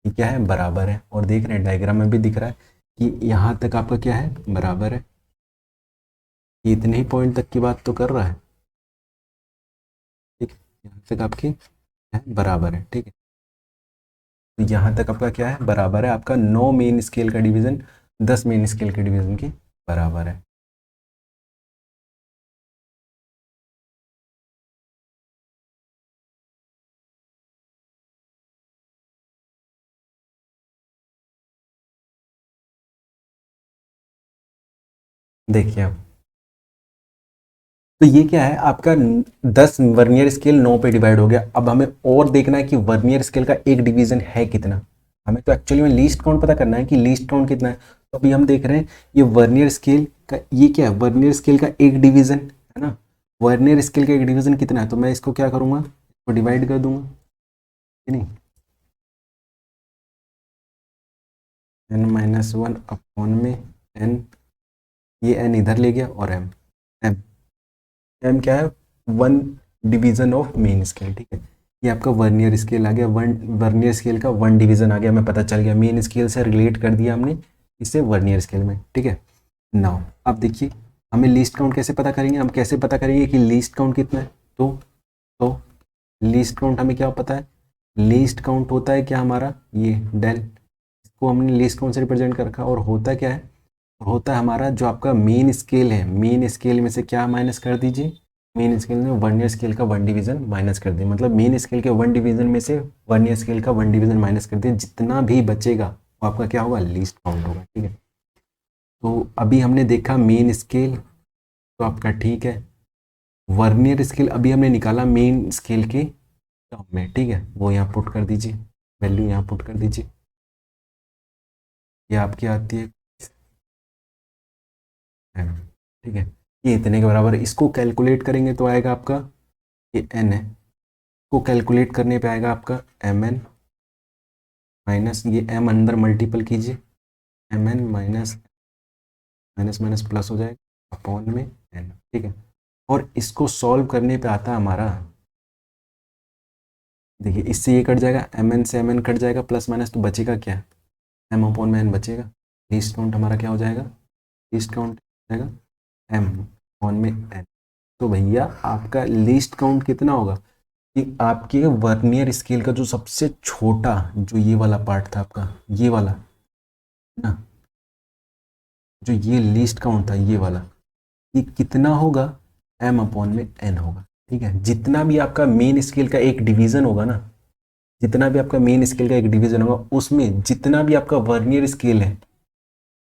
ये क्या है बराबर है। और देख रहे हैं डायग्राम में भी दिख रहा है कि यहाँ तक आपका क्या है बराबर है, ये इतने ही पॉइंट तक की बात तो कर रहा है, ठीक है, यहाँ तक आपकी है बराबर है, ठीक है। तो यहाँ तक आपका क्या है बराबर है, आपका 9 मेन स्केल का डिवीजन 10 मेन स्केल के डिवीजन की बराबर है। देखिए आप, तो ये क्या है आपका 10 वर्नियर स्केल 9 पे डिवाइड हो गया। अब हमें और देखना है कि वर्नियर स्केल का एक डिवीजन है कितना। हमें तो एक्चुअली में लीस्ट काउंट पता करना है कि लीस्ट काउंट कितना है। तो अभी हम देख रहे हैं ये वर्नियर स्केल का, ये क्या है वर्नियर स्केल का एक डिवीजन है ना। वर्नियर स्केल का एक डिवीजन कितना है, तो मैं इसको क्या करूंगा, इसको डिवाइड कर दूंगा कि नहीं, n-1 अपॉन में n, ये n इधर ले गया और m m क्या है 1 डिवीजन ऑफ मेन स्केल, ठीक है। ये आपका वर्नियर स्केल आ गया, वर्नियर स्केल का 1 डिवीजन आ गया, हमें पता चल गया मेन स्केल से रिलेट कर दिया हमने इसे वर्नियर स्केल में, ठीक है। नाउ अब देखिए हमें लीस्ट काउंट कैसे पता करेंगे, हम कैसे पता करेंगे कि लीस्ट काउंट कितना है। तो लीस्ट काउंट हमें क्या पता है, लीस्ट काउंट होता है क्या हमारा ये डेल, इसको हमने लीस्ट काउंट से रिप्रेजेंट कर रखा, और होता क्या है, होता है हमारा जो आपका मेन स्केल है, मेन स्केल में से क्या माइनस कर दीजिए, मेन स्केल में वर्नियर स्केल का 1 डिवीजन माइनस कर दिए, मतलब मेन स्केल के 1 डिवीजन में से वर्नियर स्केल का 1 डिवीजन माइनस कर दिए, जितना भी बचेगा वो आपका क्या होगा लीस्ट काउंट होगा, ठीक है। तो अभी हमने देखा मेन स्केल तो आपका ठीक है, वर्नियर स्केल अभी हमने निकाला मेन स्केल के टर्म में, ठीक है, वो यहाँ पुट कर दीजिए, वैल्यू यहाँ पुट कर दीजिए, ये आपकी आती है m, ठीक है, ये इतने के बराबर है। इसको कैलकुलेट करेंगे तो आएगा आपका ये n है, को कैलकुलेट करने पे आएगा आपका mn माइनस ये m अंदर मल्टीपल कीजिए, mn minus minus minus plus हो जाएगा अपॉन में n, ठीक है। और इसको सॉल्व करने पे आता है हमारा, देखिए इससे ये कट जाएगा, mn से mn कट जाएगा, प्लस माइनस तो बचेगा क्या, m अपॉन में n बचेगा, लीस्ट काउंट हमारा क्या हो जाएगा, लीस्ट काउंट हो जाएगा m अपॉन में n। तो भैया आपका लीस्ट काउंट कितना होगा कि आपके वर्नियर स्केल का जो सबसे छोटा जो ये वाला पार्ट था आपका, ये वाला ना, जो ये लीस्ट काउंट था ये वाला, ये कितना होगा m अपॉन में n होगा, ठीक है। जितना भी आपका मेन स्केल का एक डिवीजन होगा ना, जितना भी आपका मेन स्केल का एक डिवीजन होगा उसमें जितना भी आपका वर्नियर स्केल है,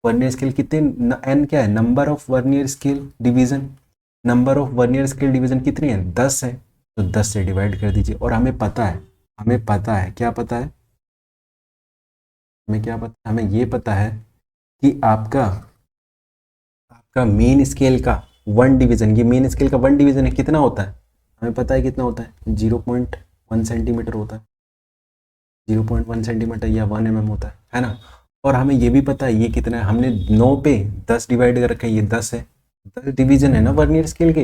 वर्नियर स्केल कितने n क्या है, number of vernier scale division, number of vernier scale division कितनी है 10 है, तो 10 से डिवाइड कर दीजिए। और हमें पता है, हमें पता है क्या पता है, हमें क्या पता, हमें ये पता है कि आपका आपका मेन स्केल का 1 डिवीजन, ये मेन स्केल का 1 डिवीजन है कितना होता है, हमें पता है कितना होता है 0.1 सेंटीमीटर होता है, 0.1 सेंटीमीटर या 1 mm होता है ना। और हमें ये भी पता है ये कितना है, हमने 9 पे 10 डिवाइड कर रखा है, ये 10 है, 10 डिवीजन है ना वर्नियर स्केल के,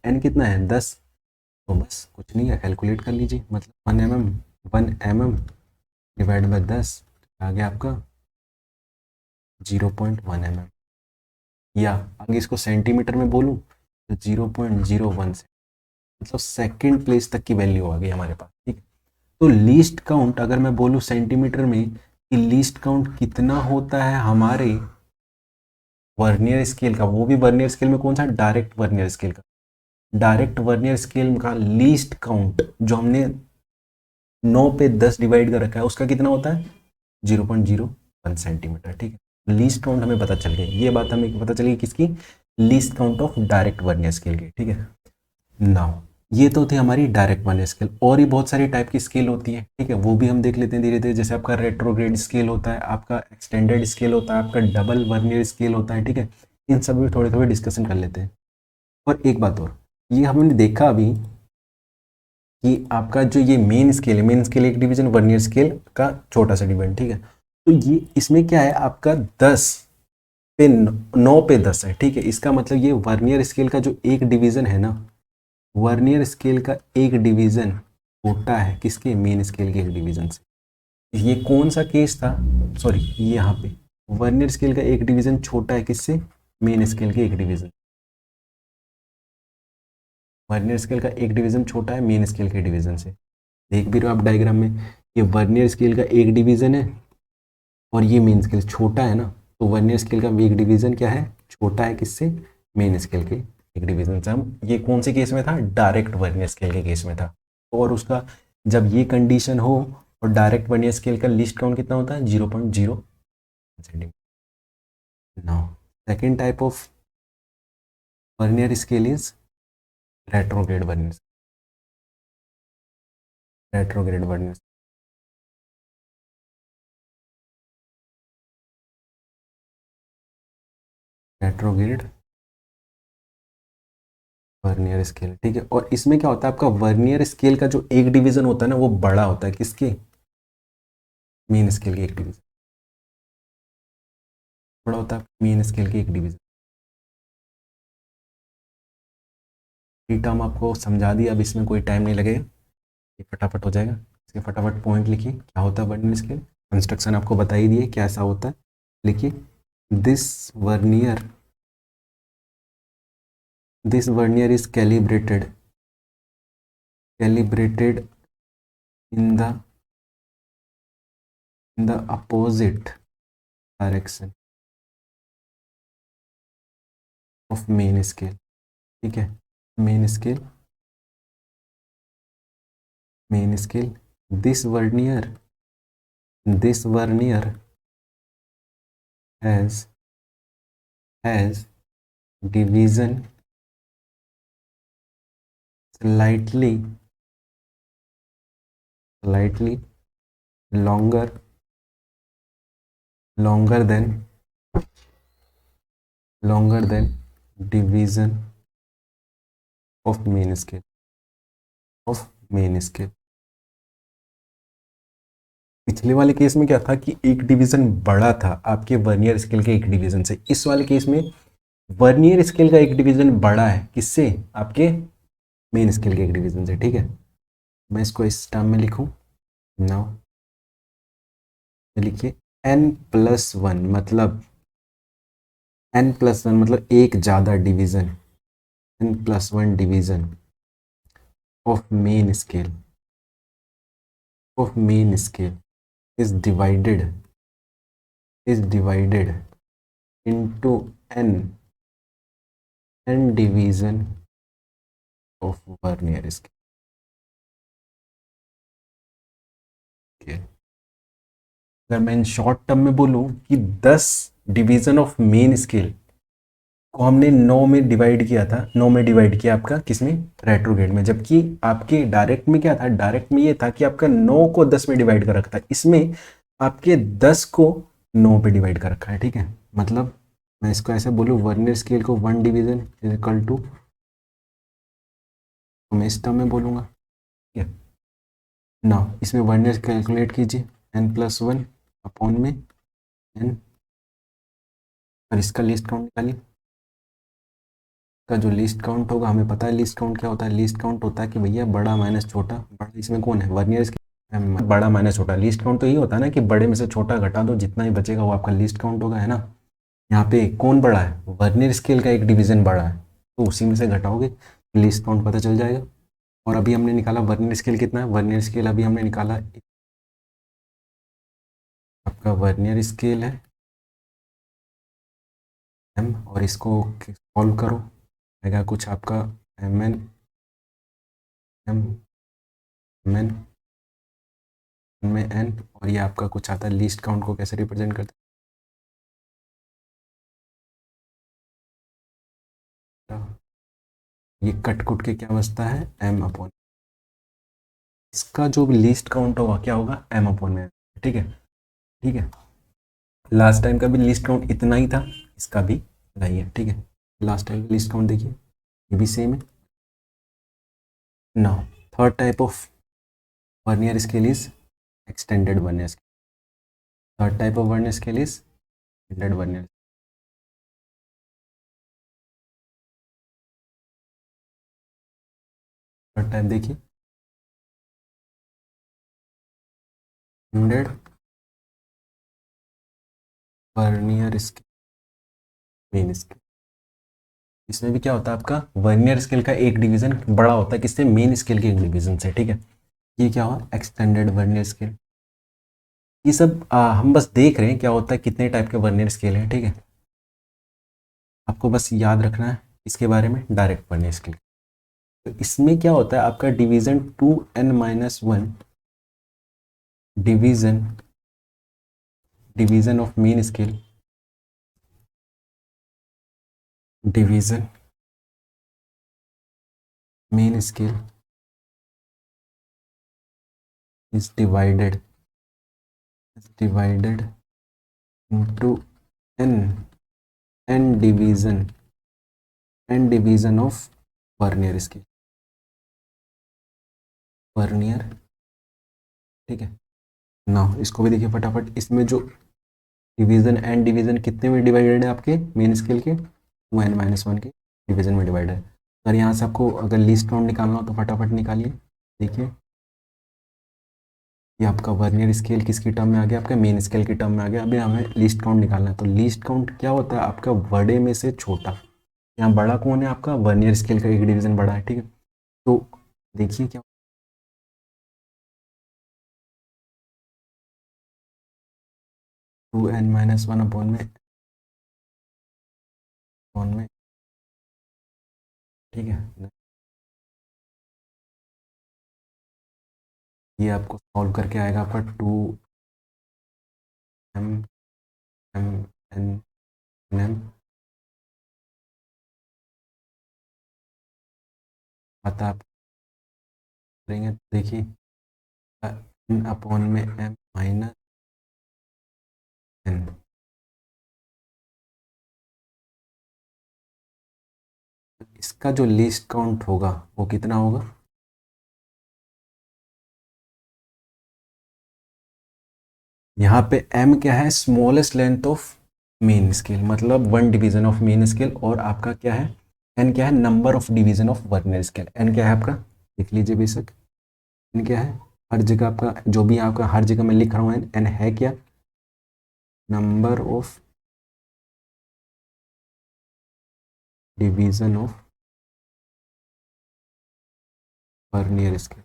एन कितना है 10, तो बस कुछ नहीं है कैलकुलेट कर लीजिए, मतलब 1 mm डिवाइड बाई 10 आ गया आपका 0.1 mm, या आगे इसको सेंटीमीटर में बोलूँ तो 0.01 से, मतलब सेकेंड प्लेस तक की वैल्यू आ गई हमारे पास, ठीक है। तो लीस्ट काउंट अगर मैं बोलूँ सेंटीमीटर में कि लीस्ट काउंट कितना होता है हमारे वर्नियर स्केल का, वो भी वर्नियर स्केल में कौन सा डायरेक्ट वर्नियर स्केल का, डायरेक्ट वर्नियर स्केल का लीस्ट काउंट जो हमने 9 पे 10 डिवाइड कर रखा है उसका कितना होता है 0.01 सेंटीमीटर। ठीक है, लीस्ट काउंट हमें पता चल गया, ये बात हमें पता चली किसकी, least count of direct vernier scale की। ठीक है, नाउ ये तो थी हमारी डायरेक्ट वर्नियर स्केल, और ही बहुत सारी टाइप की स्केल होती है। ठीक है, वो भी हम देख लेते हैं धीरे धीरे। जैसे आपका रेट्रोग्रेड स्केल होता है, आपका एक्सटेंडेड स्केल होता है, आपका डबल वर्नियर स्केल होता है। ठीक है, इन सब में थोड़े थोड़े डिस्कशन कर लेते हैं। और एक बात और, ये हमने देखा अभी कि आपका जो ये मेन स्केल है, मेन स्केल एक डिवीजन, वर्नियर स्केल का छोटा सा डिवीजन। ठीक है, तो ये इसमें क्या है आपका 10 पे 9 पे 10 है। ठीक है, इसका मतलब ये वर्नियर स्केल का जो एक डिवीजन है ना, वर्नियर स्केल का एक डिवीजन छोटा है किसके, मेन स्केल के एक डिवीजन से। ये कौन सा केस था, सॉरी ये यहाँ पे वर्नियर स्केल का एक डिवीजन छोटा है किससे, मेन स्केल के एक डिवीजन। वर्नियर स्केल का एक डिवीजन छोटा है मेन स्केल के डिवीजन से। देख भी रहे हो आप डायग्राम में, ये वर्नियर स्केल का एक डिवीजन है और ये मेन स्केल छोटा है ना, तो वर्नियर स्केल का एक डिवीजन क्या है, छोटा है किससे, मेन स्केल के एक डिवीजन से। हम ये कौन से केस में था, डायरेक्ट वर्नियर स्केल के केस में था। और उसका जब ये कंडीशन हो, और डायरेक्ट वर्नियर स्केल का लीस्ट काउंट कितना होता है 0.0 centimetre. Now second type of vernier scale is retrograde vernier, retrograde vernier, retrograde vernier scale. ठीक है, और इसमें क्या होता है आपका वर्नियर स्केल का जो एक डिवीजन होता है ना वो बड़ा होता है किसके, मेन स्केल के एक डिवीजन, बड़ा होता है मेन स्केल के एक डिवीजन। ये टर्म आपको समझा दिया, अब इसमें कोई टाइम नहीं लगेगा, ये फटाफट हो जाएगा। इसके फटाफट पॉइंट लिखिए, क्या होता है वर्नियर स्केल, कंस्ट्रक्शन आपको बता ही दिए क्या ऐसा होता है। लिखिए, this vernier, this vernier is calibrated, calibrated in the, in the opposite direction of main scale. ठीक है, main scale, main scale, this vernier, this vernier has division slightly, slightly longer, longer than, longer than division of main scale, of main scale। पिछले वाले case में क्या था कि एक division बड़ा था आपके वर्नियर स्केल के एक डिवीजन से, इस वाले केस में वर्नियर स्केल का एक डिवीजन बड़ा है किससे, आपके मेन स्केल के एक डिवीजन से। ठीक है, मैं इसको इस टर्म में लिखूं, नाउ लिखिए n+1 मतलब, n+1 मतलब एक ज़्यादा division, n+1 division of main scale, of main scale is divided, is divided into n division of vernier scale. अगर मैं इन शॉर्ट टर्म में बोलूं कि 10 डिवीजन ऑफ मेन स्केल को हमने 9 में डिवाइड किया था, 9 में डिवाइड किया आपका किसमें, रेट्रोग्रेड में। जबकि आपके डायरेक्ट में क्या था, डायरेक्ट में ये था कि आपका 9 को 10 में डिवाइड कर रखा था, इसमें आपके 10 को 9 पे डिवाइड कर रखा है। ठीक है, मतलब मैं इसको ऐसे बोलूँ, वर्नियर स्केल को 1 डिवीजन इज इक्वल टू, तो मैं इस टर्म में बोलूँगा। ठीक है, ना इसमें वर्नियर कैलकुलेट कीजिए, n+1 अपॉन में n, और इसका लिस्ट काउंट निकालिए। का जो लिस्ट काउंट होगा, हमें पता है लिस्ट काउंट क्या होता है, लिस्ट काउंट होता है कि भैया बड़ा माइनस छोटा, बड़ा इसमें कौन है, वर्नियर स्केल, बड़ा माइनस छोटा। लिस्ट काउंट तो यही होता है ना कि बड़े में से छोटा घटा दो, जितना ही बचेगा वो आपका लिस्ट काउंट होगा, है ना। यहाँ पे कौन बड़ा है, वर्नियर स्केल का एक डिवीजन बड़ा है, तो उसी में से घटाओगे लिस्ट काउंट पता चल जाएगा। और अभी हमने निकाला वर्नियर स्केल कितना है, वर्नियर स्केल अभी हमने निकाला, आपका वर्नियर स्केल है m, और इसको सॉल्व करो, आएगा कुछ आपका M N M M N में एन, और ये आपका कुछ आता है लीस्ट काउंट को कैसे रिप्रेजेंट करते हैं, ये कट कुट के क्या बचता है एम अपॉन, इसका जो भी लीस्ट काउंट होगा क्या होगा एम अपॉन में, ठीक है। ठीक है, लास्ट टाइम का भी लिस्ट काउंट इतना ही था, इसका भी इतना ही है, ठीक है। लास्ट टाइम का लिस्ट काउंट देखिए, ये भी सेम है। Now third type of vernier scale is extended vernier scale. Third type of vernier scale is extended vernier. Third type देखिए, extended vernier scale, main scale. इसमें भी क्या होता है आपका वर्नियर स्केल का एक डिवीजन बड़ा होता है किससे, मेन स्केल के एक डिवीजन से, ठीक है। ये क्या हुआ एक्सटेंडेड वर्नियर स्केल। ये सब हम बस देख रहे हैं क्या होता है, कितने टाइप के वर्नियर स्केल हैं, ठीक है। आपको बस याद रखना है इसके बारे में, डायरेक्ट वर्नियर स्केल। तो इसमें क्या होता है आपका division 2n-1 division, division of main scale, division main scale is divided into n n division of vernier scale, vernier, ठीक है। ना इसको भी देखिए फटाफट, इसमें जो डिवीजन एन डिवीजन कितने में डिवाइडेड है आपके मेन स्केल के, 2n-1 के डिवीजन में डिवाइडेड है। अगर यहाँ से आपको अगर लीस्ट काउंट निकालना हो तो फटाफट निकालिए। देखिए ये आपका वर्नियर स्केल किसकी टर्म में आ गया, आपका मेन स्केल की टर्म में आ गया। अभी हमें लीस्ट काउंट निकालना है, तो लीस्ट काउंट क्या होता है आपका बड़े में से छोटा। यहाँ बड़ा कौन है आपका, वर्नियर स्केल का एक डिवीजन बड़ा है, ठीक है। तो देखिए क्या 2n-1 अपॉन में, ठीक है। ये आपको सॉल्व करके आएगा आपका 2m आता आप करेंगे, देखिए n अपॉन में m माइनस n, इसका जो लीस्ट काउंट होगा वो कितना होगा, यहाँ पे m क्या है, smallest length of main scale, मतलब one division of main scale, और आपका क्या है n क्या है, number of division of vernier scale. n क्या है आपका देख लीजिए बेशक, n क्या है, हर जगह आपका जो भी आपका हर जगह मैं लिख रहा हूँ n है क्या, number of division of vernier scale,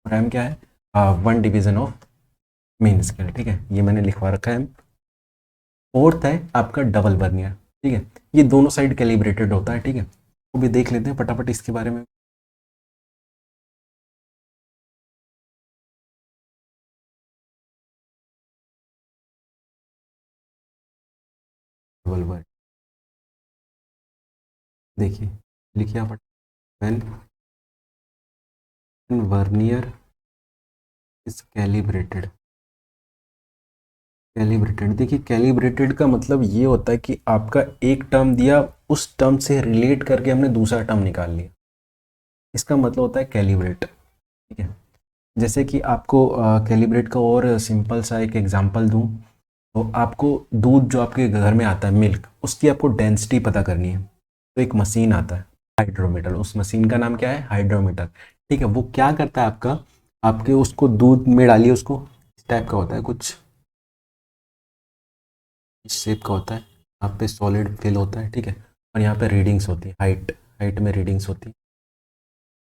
और m क्या है one division of main scale, ठीक है। ये मैंने लिखवा रखा है। फोर्थ है आपका डबल वर्नियर, ठीक है। ये दोनों साइड कैलिब्रेटेड होता है, ठीक है। वो भी देख लेते हैं फटाफट इसके बारे में। डबल वर्नियर देखिए, लिखिए आप, when vernier is calibrated, calibrated देखिए, कैलिब्रेटेड का मतलब ये होता है कि आपका एक टर्म दिया, उस टर्म से रिलेट करके हमने दूसरा टर्म निकाल लिया, इसका मतलब होता है कैलिब्रेट, ठीक है। जैसे कि आपको कैलिब्रेट का और सिंपल सा एक एग्जांपल दूं, तो आपको दूध जो आपके घर में आता है मिल्क, उसकी आपको डेंसिटी पता करनी है, तो एक मशीन आता है हाइड्रोमीटर, उस मशीन का नाम क्या है हाइड्रोमीटर, ठीक है। वो क्या करता है आपका, आपके उसको दूध में डालिए, उसको इस टाइप का होता है कुछ, इस शेप का होता है, यहाँ पे सॉलिड फिल होता है, ठीक है। और यहाँ पे रीडिंग्स होती है, हाइट हाइट में रीडिंग्स होती है।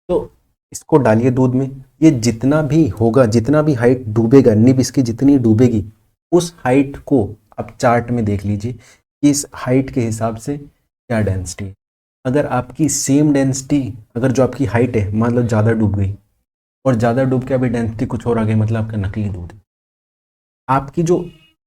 तो इसको डालिए दूध में, ये जितना भी होगा, जितना भी हाइट डूबेगा, निब इसकी जितनी डूबेगी, उस हाइट को आप चार्ट में देख लीजिए कि इस हाइट के हिसाब से क्या डेंसिटी है, अगर आपकी सेम डेंसिटी, अगर जो आपकी हाइट है मान लो ज़्यादा डूब गई और ज़्यादा डूब के अभी डेंसिटी कुछ और आ गई, मतलब आपका नकली दूध है। आपकी जो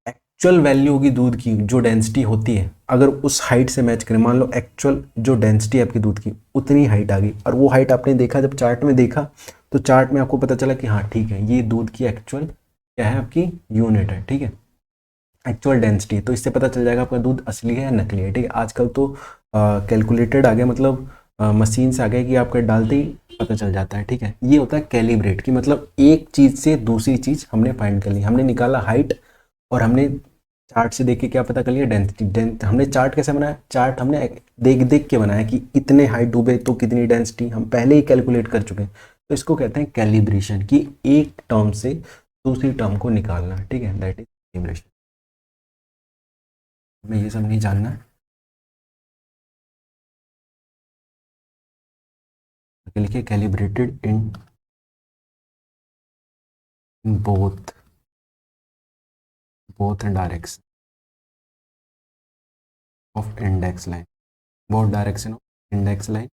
एक्चुअल वैल्यू होगी दूध की, जो डेंसिटी होती है, अगर उस हाइट से मैच करें, मान लो एक्चुअल जो डेंसिटी है आपकी दूध की उतनी हाइट आ गई, और वो हाइट आपने देखा जब चार्ट में देखा, तो चार्ट में आपको पता चला कि हाँ ठीक है, ये दूध की एक्चुअल क्या है, आपकी यूनिट है, ठीक है, एक्चुअल डेंसिटी। तो इससे पता चल जाएगा आपका दूध असली है या नकली है, ठीक है। आजकल तो कैलकुलेटेड आ गया, मतलब मशीन से आ गया कि आपका डालते ही पता चल जाता है, ठीक है। ये होता है कैलिब्रेट की, मतलब एक चीज़ से दूसरी चीज़ हमने फाइंड कर ली, हमने निकाला हाइट, और हमने चार्ट से देख के क्या पता कर लिया, डेंसिटी। हमने चार्ट कैसे बनाया, चार्ट हमने देख देख के बनाया कि इतने हाइट डूबे तो कितनी डेंसिटी, हम पहले ही कैलकुलेट कर चुके हैं। तो इसको कहते हैं कैलिब्रेशन, कि एक टर्म से दूसरी टर्म को निकालना, ठीक है, दैट इज कैलिब्रेशन। हमें ये सब नहीं जानना है, आगे लिखिए calibrated in both both direction of index line, both direction of index line.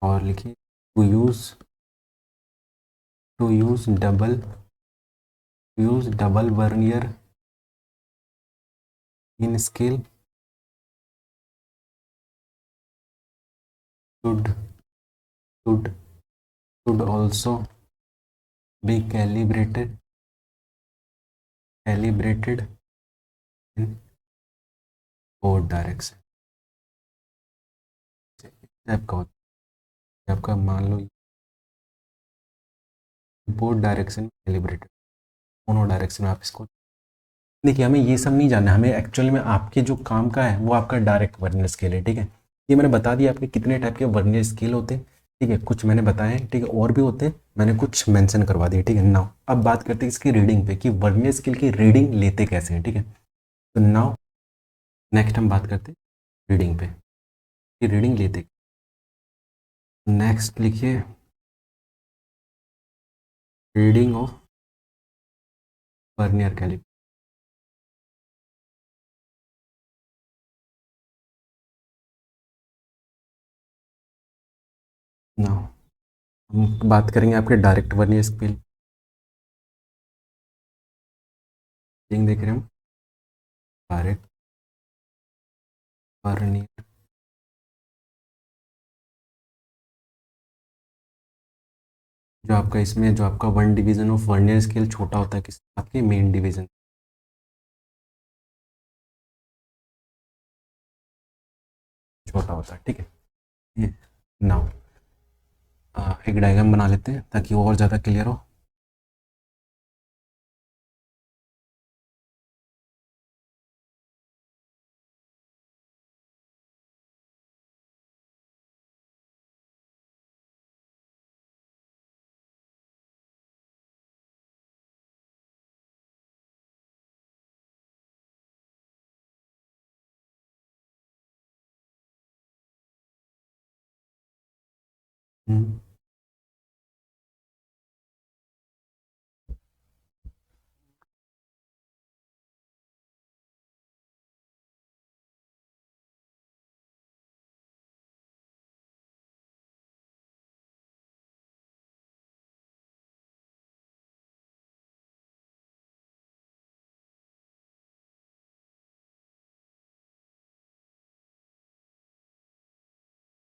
और लिखिए to use double vernier in scale should should should also be calibrated in both direction। आपका होता है, आपका मान लो बोथ डायरेक्शन कैलिब्रेटेड, दोनों direction में आप इसको देखिए। हमें ये सब नहीं जानना है, हमें एक्चुअल में आपके जो काम का है वो आपका डायरेक्ट वर्नियर स्केल है, ठीक है। ये मैंने बता दिया आपके कितने टाइप के वर्नियर स्केल होते हैं, ठीक है, कुछ मैंने बताए हैं, ठीक है, और भी होते हैं, मैंने कुछ मेंशन करवा दिए, ठीक है। नाउ अब बात करते हैं इसकी रीडिंग पे, कि वर्नियर स्केल की रीडिंग लेते कैसे हैं, ठीक है। तो नाउ नेक्स्ट हम बात करते हैं रीडिंग पे, कि रीडिंग लेते। नेक्स्ट लिखिए reading of vernier caliper. Now हम बात करेंगे आपके डायरेक्ट वर्नियर स्केल, रीडिंग देख रहे हैं हम, डायरेक्ट वर्नियर, जो आपका इसमें जो आपका one division of vernier scale छोटा होता है किस आपके मेन डिवीजन, छोटा होता है, ठीक है। ये नाउ एक डायग्राम बना लेते हैं ताकि वो और ज़्यादा क्लियर हो। हम्म,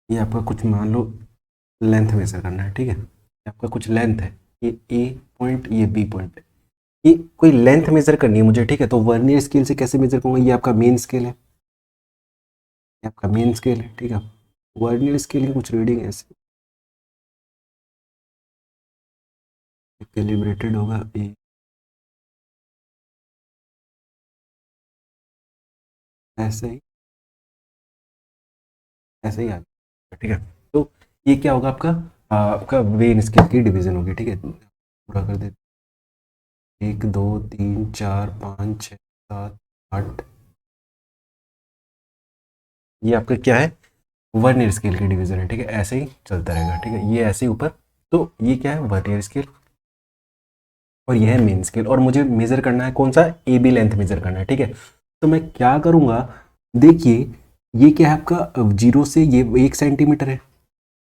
ये आपका कुछ मान लो लेंथ मेजर करना है, ठीक है, ये आपका कुछ लेंथ है, ये ए पॉइंट, ये बी पॉइंट है, ये कोई लेंथ मेजर करनी है मुझे, ठीक है। तो वर्नियर स्केल से कैसे मेजर करूंगा, ये आपका मेन स्केल है, ये आपका मेन स्केल है, ठीक है। वर्नियर स्केल की कुछ रीडिंग ऐसे कैलिब्रेटेड होगा, ये ऐसे ही ऐसे ही आ जाएगा, ठीक है। तो ये क्या होगा आपका, आपका वेन स्केल की डिवीजन होगी, ठीक है। पूरा कर देते, 1 2 3 4 5 6 7 8, ये आपका क्या है, वर्नियर स्केल की डिवीजन है, ठीक है। ऐसे ही चलता रहेगा, ठीक है, ये ऐसे ही ऊपर। तो ये क्या है, वर्नियर स्केल, और ये है मेन स्केल, और मुझे मेजर करना है कौन सा, ए बी लेंथ मेजर करना है, ठीक है। तो मैं क्या करूँगा, देखिए ये क्या है आपका, 0 से ये 1 सेंटीमीटर है,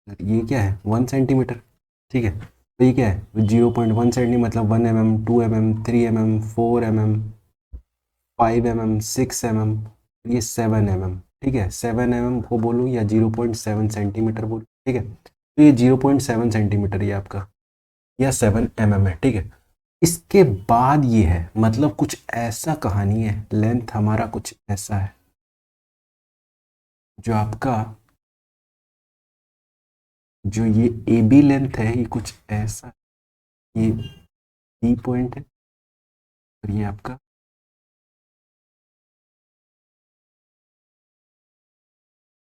ये क्या है 1 सेंटीमीटर, ठीक है। तो ये क्या है 0.1 सेंटी, मतलब 1 mm, 2 mm, 3 mm, 4 mm, 5 mm, 6 mm, ये 7 mm, ठीक है। 7 mm को बोलूँ या 0.7 सेंटीमीटर बोलूँ, ठीक है। तो ये 0.7 सेंटीमीटर ये आपका, या 7 mm है, ठीक है। इसके बाद ये है, मतलब कुछ ऐसा कहानी है, लेंथ हमारा कुछ ऐसा है, जो आपका, जो ये ए बी लेंथ है, ये कुछ ऐसा, ये बी पॉइंट है, और ये आपका,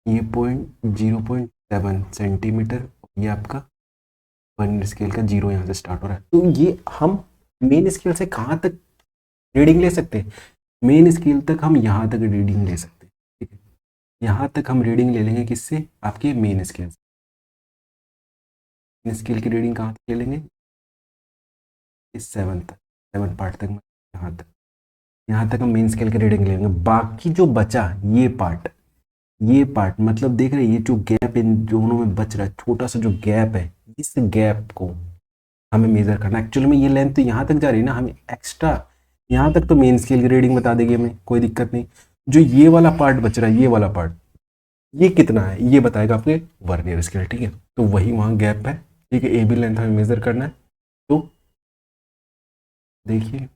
ये पॉइंट 0.7 सेंटीमीटर, ये आपका वर्नियर स्केल का 0 यहाँ से स्टार्ट हो रहा है। तो ये हम मेन स्केल से कहाँ तक रीडिंग ले सकते हैं, मेन स्केल तक हम यहाँ तक रीडिंग ले सकते हैं, ठीक है। यहाँ तक हम रीडिंग ले लेंगे, किससे, आपके मेन स्केल से। मेन स्केल की रीडिंग कहाँ तक ले लेंगे, इस 7 तक, 7 पार्ट तक, यहाँ तक, यहाँ तक हम मेन स्केल की रीडिंग लेंगे। बाकी जो बचा ये पार्ट, ये पार्ट मतलब देख रहे हैं, ये जो गैप इन दोनों में बच रहा है, छोटा सा जो गैप है, इस गैप को हमें मेजर करना। एक्चुअली में ये लेंथ तो यहाँ तक जा रही है ना, हमें एक्स्ट्रा यहाँ तक तो मेन स्केल की रीडिंग बता देगी हमें, कोई दिक्कत नहीं। जो ये वाला पार्ट बच रहा है, ये वाला पार्ट, ये कितना है ये बताएगा आपके वर्नियर स्केल, ठीक है। तो वही वहाँ गैप है, ठीक है। ए बी लेंथ हमें मेजर करना है। तो देखिए,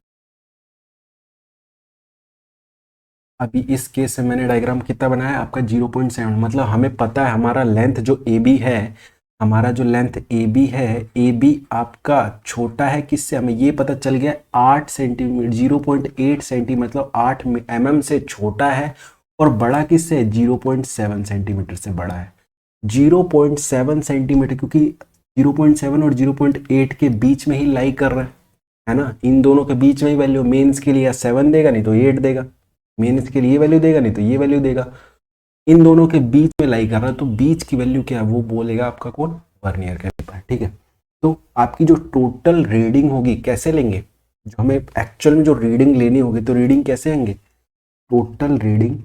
अभी इस केस से मैंने डायग्राम कितना बनाया आपका 0.7, मतलब हमें पता है हमारा लेंथ जो ए बी है, हमारा जो लेंथ ए बी है, ए बी आपका छोटा है किससे, हमें ये पता चल गया 8 सेंटीमीटर, 0.8 सेंटी, मतलब 8 mm से छोटा है, और बड़ा किससे है 0.7 सेंटीमीटर से बड़ा है। 0.7 सेंटीमीटर, क्योंकि 0.7 और 0.8 के बीच में ही लाई कर रहा है ना, इन दोनों के बीच में ही वैल्यू, मेंस के लिए या 7 देगा नहीं तो 8 देगा, मेन इसके लिए ये वैल्यू देगा नहीं तो ये वैल्यू देगा, इन दोनों के बीच में लाई कर रहा है, तो बीच की वैल्यू क्या है वो बोलेगा आपका कौन, वर्नियर कैलिपर, ठीक है। तो आपकी जो टोटल रीडिंग होगी कैसे लेंगे, जो हमें एक्चुअल में जो रीडिंग लेनी होगी, तो रीडिंग कैसे लेंगे, टोटल रीडिंग,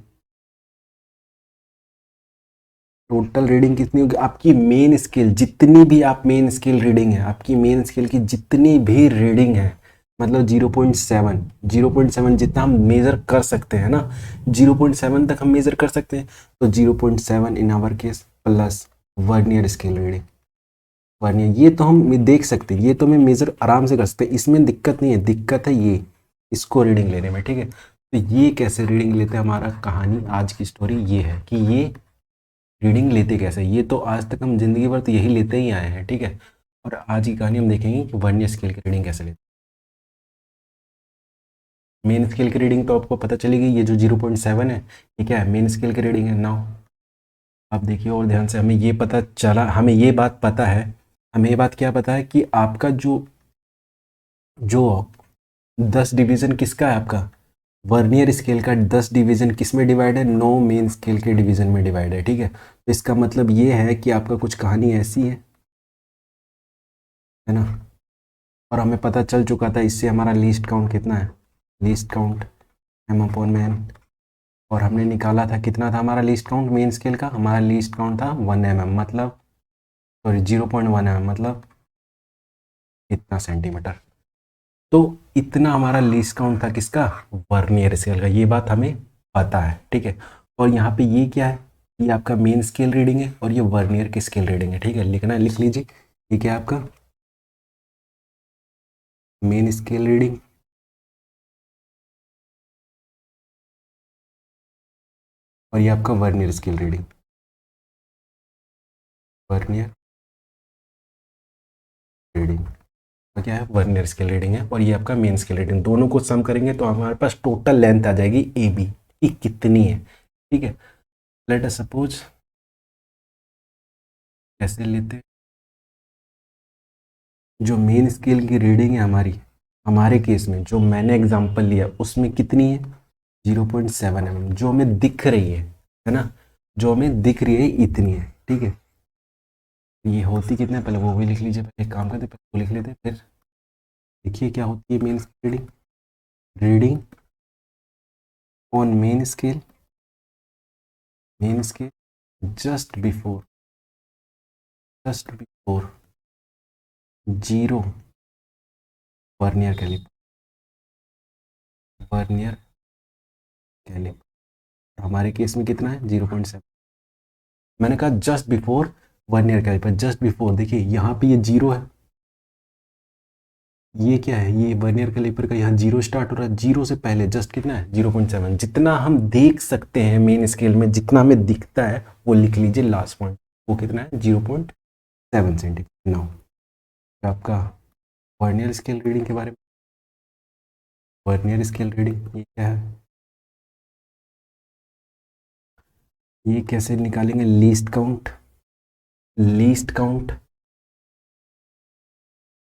टोटल रीडिंग कितनी होगी आपकी मेन स्केल, जितनी भी आप मेन स्केल रीडिंग है, आपकी मेन स्केल की जितनी भी रीडिंग है, मतलब 0.7, 0.7 जितना हम मेजर कर सकते हैं ना, 0.7 तक हम मेजर कर सकते हैं, तो 0.7 in our case plus vernier scale reading, vernier ये तो हम देख सकते हैं, ये तो हम मेजर आराम से कर सकते हैं, इसमें दिक्कत नहीं है, दिक्कत है ये इसको रीडिंग लेने में, ठीक है। तो ये कैसे रीडिंग लेते हैं, हमारा कहानी आज की स्टोरी ये है कि ये रीडिंग लेते कैसे, ये तो आज तक हम जिंदगी भर तो यही लेते ही आए हैं, ठीक है। और आज की कहानी हम देखेंगे कि वर्नियर स्केल की रीडिंग कैसे लेते हैं। मेन स्केल की रीडिंग तो आपको पता चलेगी, ये जो 0.7 है ये क्या है, मेन स्केल की रीडिंग है। नाउ आप देखिए और ध्यान से, हमें ये पता चला, हमें ये बात पता है, हमें ये बात क्या पता है कि आपका जो जो 10 डिवीजन किसका है, आपका वर्नियर स्केल का 10 डिवीजन किस में डिवाइड है, 9 मेन स्केल के डिवीजन में डिवाइड है, ठीक है। तो इसका मतलब ये है कि आपका कुछ कहानी ऐसी है ना। और हमें पता चल चुका था इससे हमारा लीस्ट काउंट कितना है, लीस्ट काउंट एम अपॉन में एन, और हमने निकाला था कितना था हमारा लीस्ट काउंट मेन स्केल का, हमारा लीस्ट काउंट था 1 mm, मतलब सॉरी 0.1 mm, मतलब इतना सेंटीमीटर। तो इतना हमारा लीस्ट काउंट था किसका, वर्नियर स्केल का, ये बात हमें पता है, ठीक है। और यहाँ पे ये क्या है, ये आपका मेन स्केल रीडिंग है, और ये वर्नियर की स्केल रीडिंग है, ठीक है। लिखना है लिख लीजिए, ये क्या है आपका मेन स्केल रीडिंग, और ये आपका vernier scale reading, vernier reading, तो क्या है वर्नियर स्केल रीडिंग है, और ये आपका मेन स्केल रीडिंग, दोनों को सम करेंगे तो हमारे पास टोटल लेंथ आ जाएगी ए बी की कितनी है, ठीक है। लेट अस सपोज, कैसे लेते हैं, जो मेन स्केल की रीडिंग है हमारी, हमारे केस में जो मैंने एग्जांपल लिया उसमें कितनी है 0.7 mm, जो हमें दिख रही है ना, जो हमें दिख रही है इतनी है, ठीक है। ये होती कितना है पहले वो भी लिख लीजिए, पहले एक काम करते पहले वो लिख लेते फिर देखिए क्या होती है main scale reading, reading on main scale main scale just before zero vernier caliper हमारे केस में कितना है 0.7। मैंने कहा just before vernier caliper, just before देखिए यहाँ पे ये जीरो है, ये क्या है, ये वर्नियर कैलिपर का यहाँ जीरो स्टार्ट हो रहा है, जीरो से पहले जस्ट कितना है 0.7। जितना हम देख सकते हैं मेन स्केल में, जितना हमें दिखता है वो लिख लीजिए लास्ट पॉइंट, वो कितना है 0.7 सेंटीमीटर। नाउ आपका वर्नियर स्केल रीडिंग के बारे में, वर्नियर स्केल रीडिंग ये क्या है, ये कैसे निकालेंगे, लीस्ट काउंट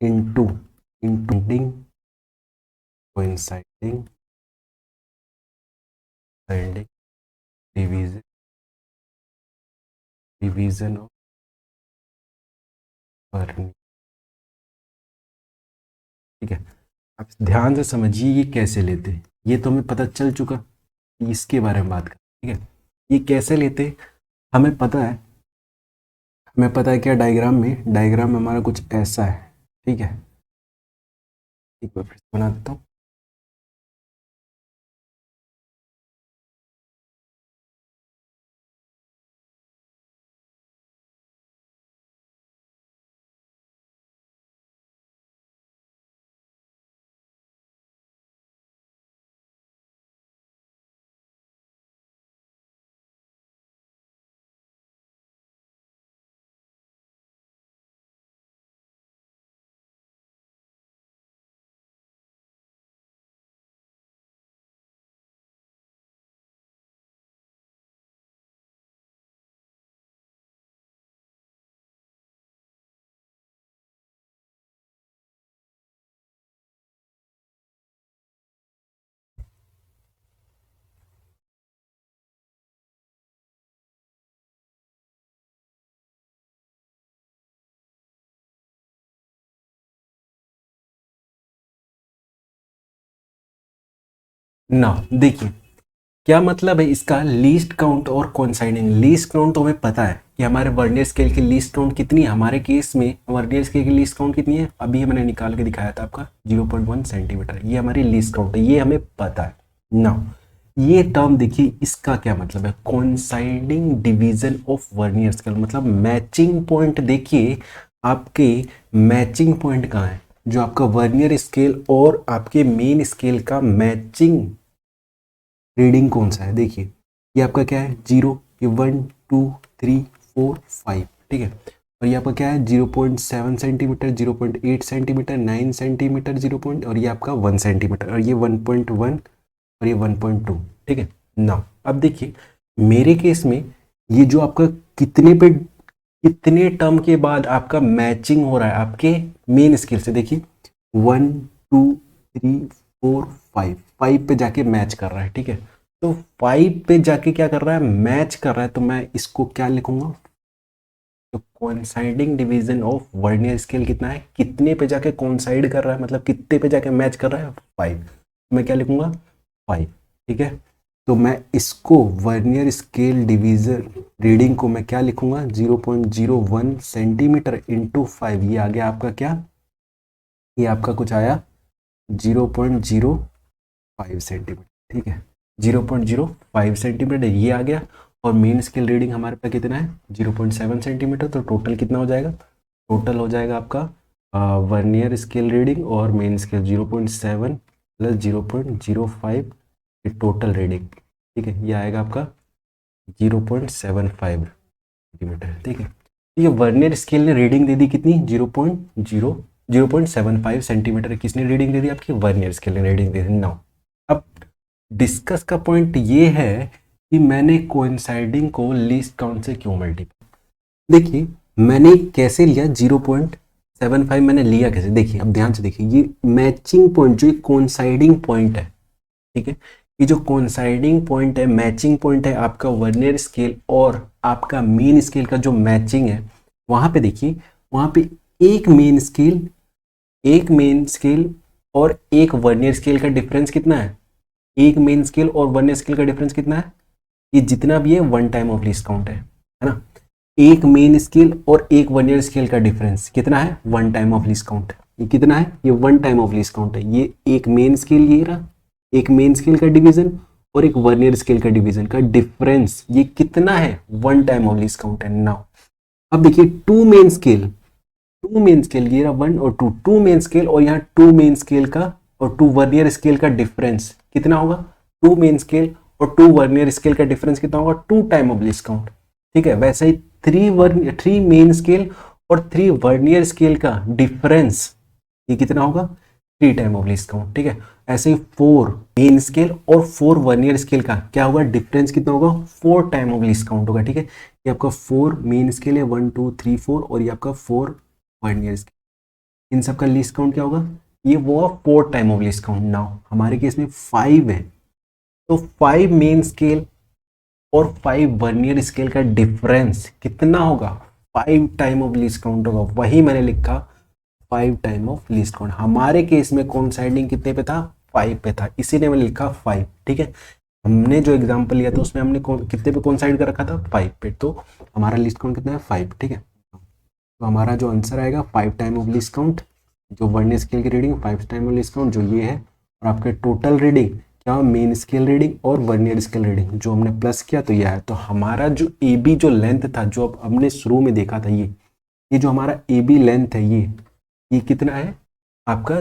इनटू इंटूडिंग कोइंसाइडिंग डिवीजन ऑफ वर्नियर। ठीक है, आप ध्यान से समझिए ये कैसे लेते हैं, ये तो हमें पता चल चुका, इसके बारे में बात करें। ठीक है, ये कैसे लेते हमें पता है, क्या डायग्राम में हमारा कुछ ऐसा है। ठीक है, एक बार फिर से बना देता हूँ। ना देखिए क्या मतलब है इसका, लीस्ट काउंट और कोइंसाइडिंग। लीस्ट काउंट तो हमें पता है कि हमारे वर्नियर स्केल की लीस्ट काउंट कितनी है, हमारे केस में वर्नियर स्केल की लीस्ट काउंट कितनी है, अभी मैंने निकाल के दिखाया था आपका 0.1 सेंटीमीटर, ये हमारी लीस्ट काउंट है, ये हमें पता है ना। ये टर्म देखिए, इसका क्या मतलब है, coinciding division of vernier scale, मतलब मैचिंग पॉइंट। देखिए आपके मैचिंग पॉइंट कहाँ है, जो आपका वर्नियर स्केल और आपके मेन स्केल का मैचिंग रीडिंग कौन सा है। देखिए ये आपका क्या है 0, ये 1 2 3 4 5। ठीक है, और ये आपका क्या है 0.7 सेंटीमीटर, 0.8 सेंटीमीटर, 9 सेंटीमीटर, 0. और ये आपका 1 सेंटीमीटर, और ये 1.1 और ये 1.2। ठीक है ना। अब देखिए मेरे केस में ये जो आपका कितने टर्म के बाद आपका मैचिंग हो रहा है आपके मेन स्केल से, देखिए 1 2 3 4 5, 5 पे जाके मैच कर रहा है। ठीक है, तो 5 पे जाके क्या कर रहा है, मैच कर रहा है, तो मैं इसको क्या लिखूंगा, तो coinciding division of vernier scale कितना है, कितने पे जाके कोइंसाइड कर रहा है, मतलब कितने पे जाके मैच कर रहा है 5, मैं क्या लिखूंगा 5। ठीक है, तो मैं इसको वर्नियर स्केल डिवीजन रीडिंग को मैं क्या लिखूंगा 0.01 सेंटीमीटर इंटू 5, ये आ गया आपका क्या, ये आपका कुछ आया 0.05 सेंटीमीटर। ठीक है, 0.05 सेंटीमीटर ये आ गया, और मेन स्केल रीडिंग हमारे पास कितना है 0.7 सेंटीमीटर। तो टोटल कितना हो जाएगा, टोटल हो जाएगा आपका वर्नियर स्केल रीडिंग और मेन स्केल 0.7 प्लस 0.05 ये टोटल रीडिंग। ठीक है, ये आएगा आपका 0.75 सेंटीमीटर। ठीक है, ये वर्नियर स्केल ने रीडिंग दे दी कितनी 0.75 सेंटीमीटर, किसने रीडिंग दे दी आपकी, वर्नियर स्केल ने रीडिंग दे दी। नाउ अब डिस्कस का पॉइंट ये है कि मैंने कोइंसाइडिंग को लीस्ट काउंट से क्यों मल्टीप्लाई, देखिए मैंने कैसे लिया 0.75 मैंने लिया कैसे, देखिए अब ध्यान से देखिए, ये मैचिंग पॉइंट जो कोइंसाइडिंग पॉइंट है। ठीक है, ये जो कोइंसाइडिंग पॉइंट है, मैचिंग पॉइंट है आपका वर्नियर स्केल और आपका मेन स्केल का जो मैचिंग है, वहां पे देखिए, वहां पे एक मेन स्केल और एक वर्नियर स्केल का डिफरेंस कितना है, एक मेन स्केल और वर्नियर स्केल का डिफरेंस कितना है ये जितना भी है one time of least count है ना। एक मेन स्केल और एक वर्नियर स्केल का डिफरेंस कितना है, one time of least count. ये कितना है, ये one time of least count है। ये एक मेन स्केल ये रहा, एक मेन स्केल का डिवीजन और एक वर्नियर स्केल का डिवीजन का डिफरेंस, ये कितना है, one time of least count है। नाउ अब देखिए टू मेन स्केल ये रहा वन और टू मेन स्केल, और यहाँ टू मेन स्केल का और टू वर्नियर स्केल का डिफरेंस कितना होगा, टू मेन स्केल और टू वर्नियर स्केल का डिफरेंस कितना होगा, two time of least count. ठीक है, वैसे ही थ्री मेन स्केल और थ्री वर्नियर स्केल का डिफरेंस ये कितना होगा, three time of least count. ठीक है, ऐसे ही फोर मेन स्केल और फोर वर्नियर स्केल का क्या होगा, डिफरेंस कितना होगा, four time of least count होगा। ठीक है, ये आपका फोर मेन स्केल है, 1 2 3 4, और ये आपका फोर वर्नियर स्केल, इन सब का लीस्ट काउंट क्या होगा, ये वो four time of least count. Now हमारे केस में फाइव है, तो फाइव मेन स्केल और फाइव वर्नियर स्केल का डिफरेंस कितना होगा, five time of least count होगा। वही मैंने लिखा five time of least count. हमारे केस में कोइंसाइडिंग कितने पे था, फाइव पे था, इसीलिए मैंने लिखा फाइव। ठीक है, हमने जो एग्जांपल लिया था उसमें हमने कितने पे कोइंसाइड कर रखा था, फाइव पे, तो हमारा लिस्ट काउंट कितना है, फाइव। ठीक है, तो हमारा जो आंसर आएगा five time of least count, जो वर्नियर स्केल की reading five time of least count जो ये है, और आपके टोटल रीडिंग क्या, मेन स्केल रीडिंग और वर्नियर स्केल रीडिंग जो हमने प्लस किया तो ये है। तो हमारा जो ए बी जो लेंथ था, जो अब हमने शुरू में देखा था, ये जो हमारा ए बी लेंथ है, ये कितना है आपका,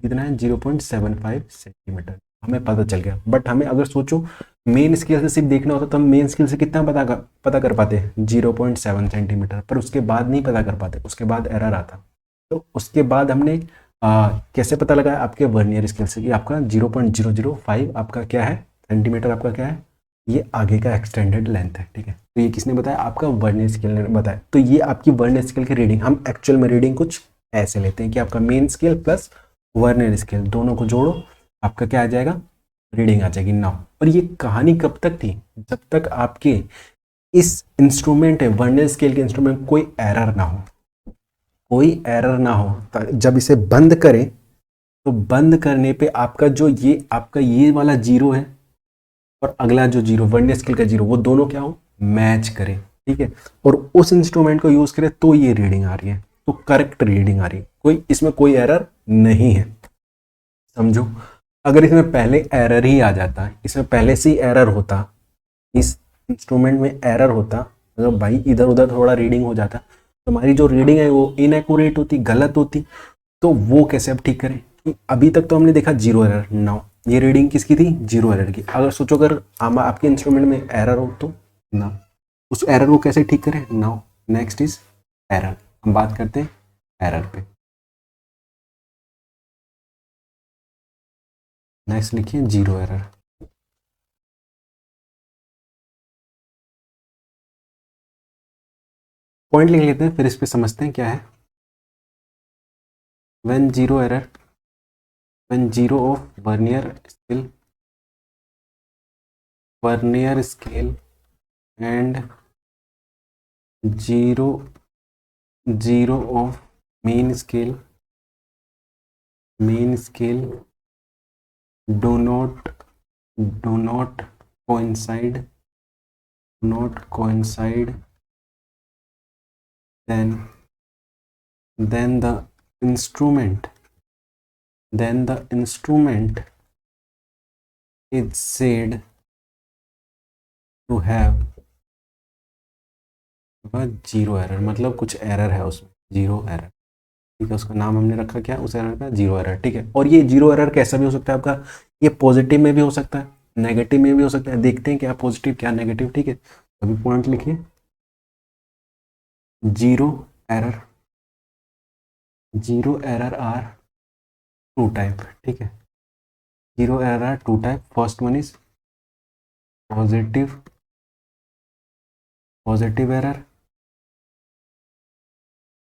कितना है, 0.75 सेंटीमीटर, हमें पता चल गया। बट हमें अगर सोचो मेन स्केल से सिर्फ देखना होता तो हम मेन स्केल से कितना पता कर पाते, 0.7 सेंटीमीटर, पर उसके बाद नहीं पता कर पाते, उसके बाद एरर आता। तो उसके बाद हमने कैसे पता लगाया, आपके वर्नियर स्केल से, कि आपका 0.005 आपका क्या है, सेंटीमीटर आपका क्या है, ये आगे का एक्सटेंडेड लेंथ है। ठीक है, तो ये किसने बताया, आपका वर्नियर स्केल ने बताया। तो ये आपकी वर्नियर स्केल की रीडिंग, हम एक्चुअल में रीडिंग कुछ ऐसे लेते हैं कि आपका main scale plus vernier scale दोनों को जोड़ो, आपका क्या आ जाएगा, रीडिंग आ जाएगी। नाउ और ये कहानी कब तक थी, जब तक आपके इस इंस्ट्रूमेंट है, वर्नियर स्केल के इंस्ट्रूमेंट कोई एरर ना हो, कोई एरर ना हो। जब इसे बंद करें तो बंद करने पे आपका जो ये वाला जीरो है और अगला जो जीरो वर्नियर स्केल का जीरो, वो दोनों क्या हो, मैच करें। ठीक है, और उस इंस्ट्रूमेंट को यूज करें तो ये रीडिंग आ रही है, तो करेक्ट रीडिंग आ रही है, इसमें कोई एरर नहीं है। समझो, अगर इसमें पहले एरर ही आ जाता, इसमें पहले से ही एरर होता, इस इंस्ट्रूमेंट में एरर होता, अगर भाई इधर उधर थोड़ा रीडिंग हो जाता, तो हमारी जो रीडिंग है वो इनएक्यूरेट होती, गलत होती, तो वो कैसे अब ठीक करें। अभी तक तो हमने देखा जीरो एरर। नाउ ये रीडिंग किसकी थी, जीरो एरर की। अगर सोचो अगर आपके इंस्ट्रूमेंट में एरर हो तो ना, उस एरर को कैसे ठीक करें। नाउ नेक्स्ट इज एरर, हम बात करते हैं एरर पे। नेक्स्ट लिखिए जीरो एरर। पॉइंट लिख लेते हैं, फिर इस पे समझते हैं क्या है। When zero error, when zero of vernier scale and zero of main scale do not coincide, then the instrument is said to have zero error, मतलब कुछ एरर है उसमें, जीरो एरर। ठीक है, उसका नाम हमने रखा क्या, उस एरर का जीरो एरर। ठीक है, और ये जीरो एरर कैसा भी हो सकता है आपका, ये पॉजिटिव में भी हो सकता है, नेगेटिव में भी हो सकता है। देखते हैं क्या पॉजिटिव क्या नेगेटिव। ठीक है, अभी पॉइंट लिखिए, zero error are two type. ठीक है, zero error are two type. First one is positive error,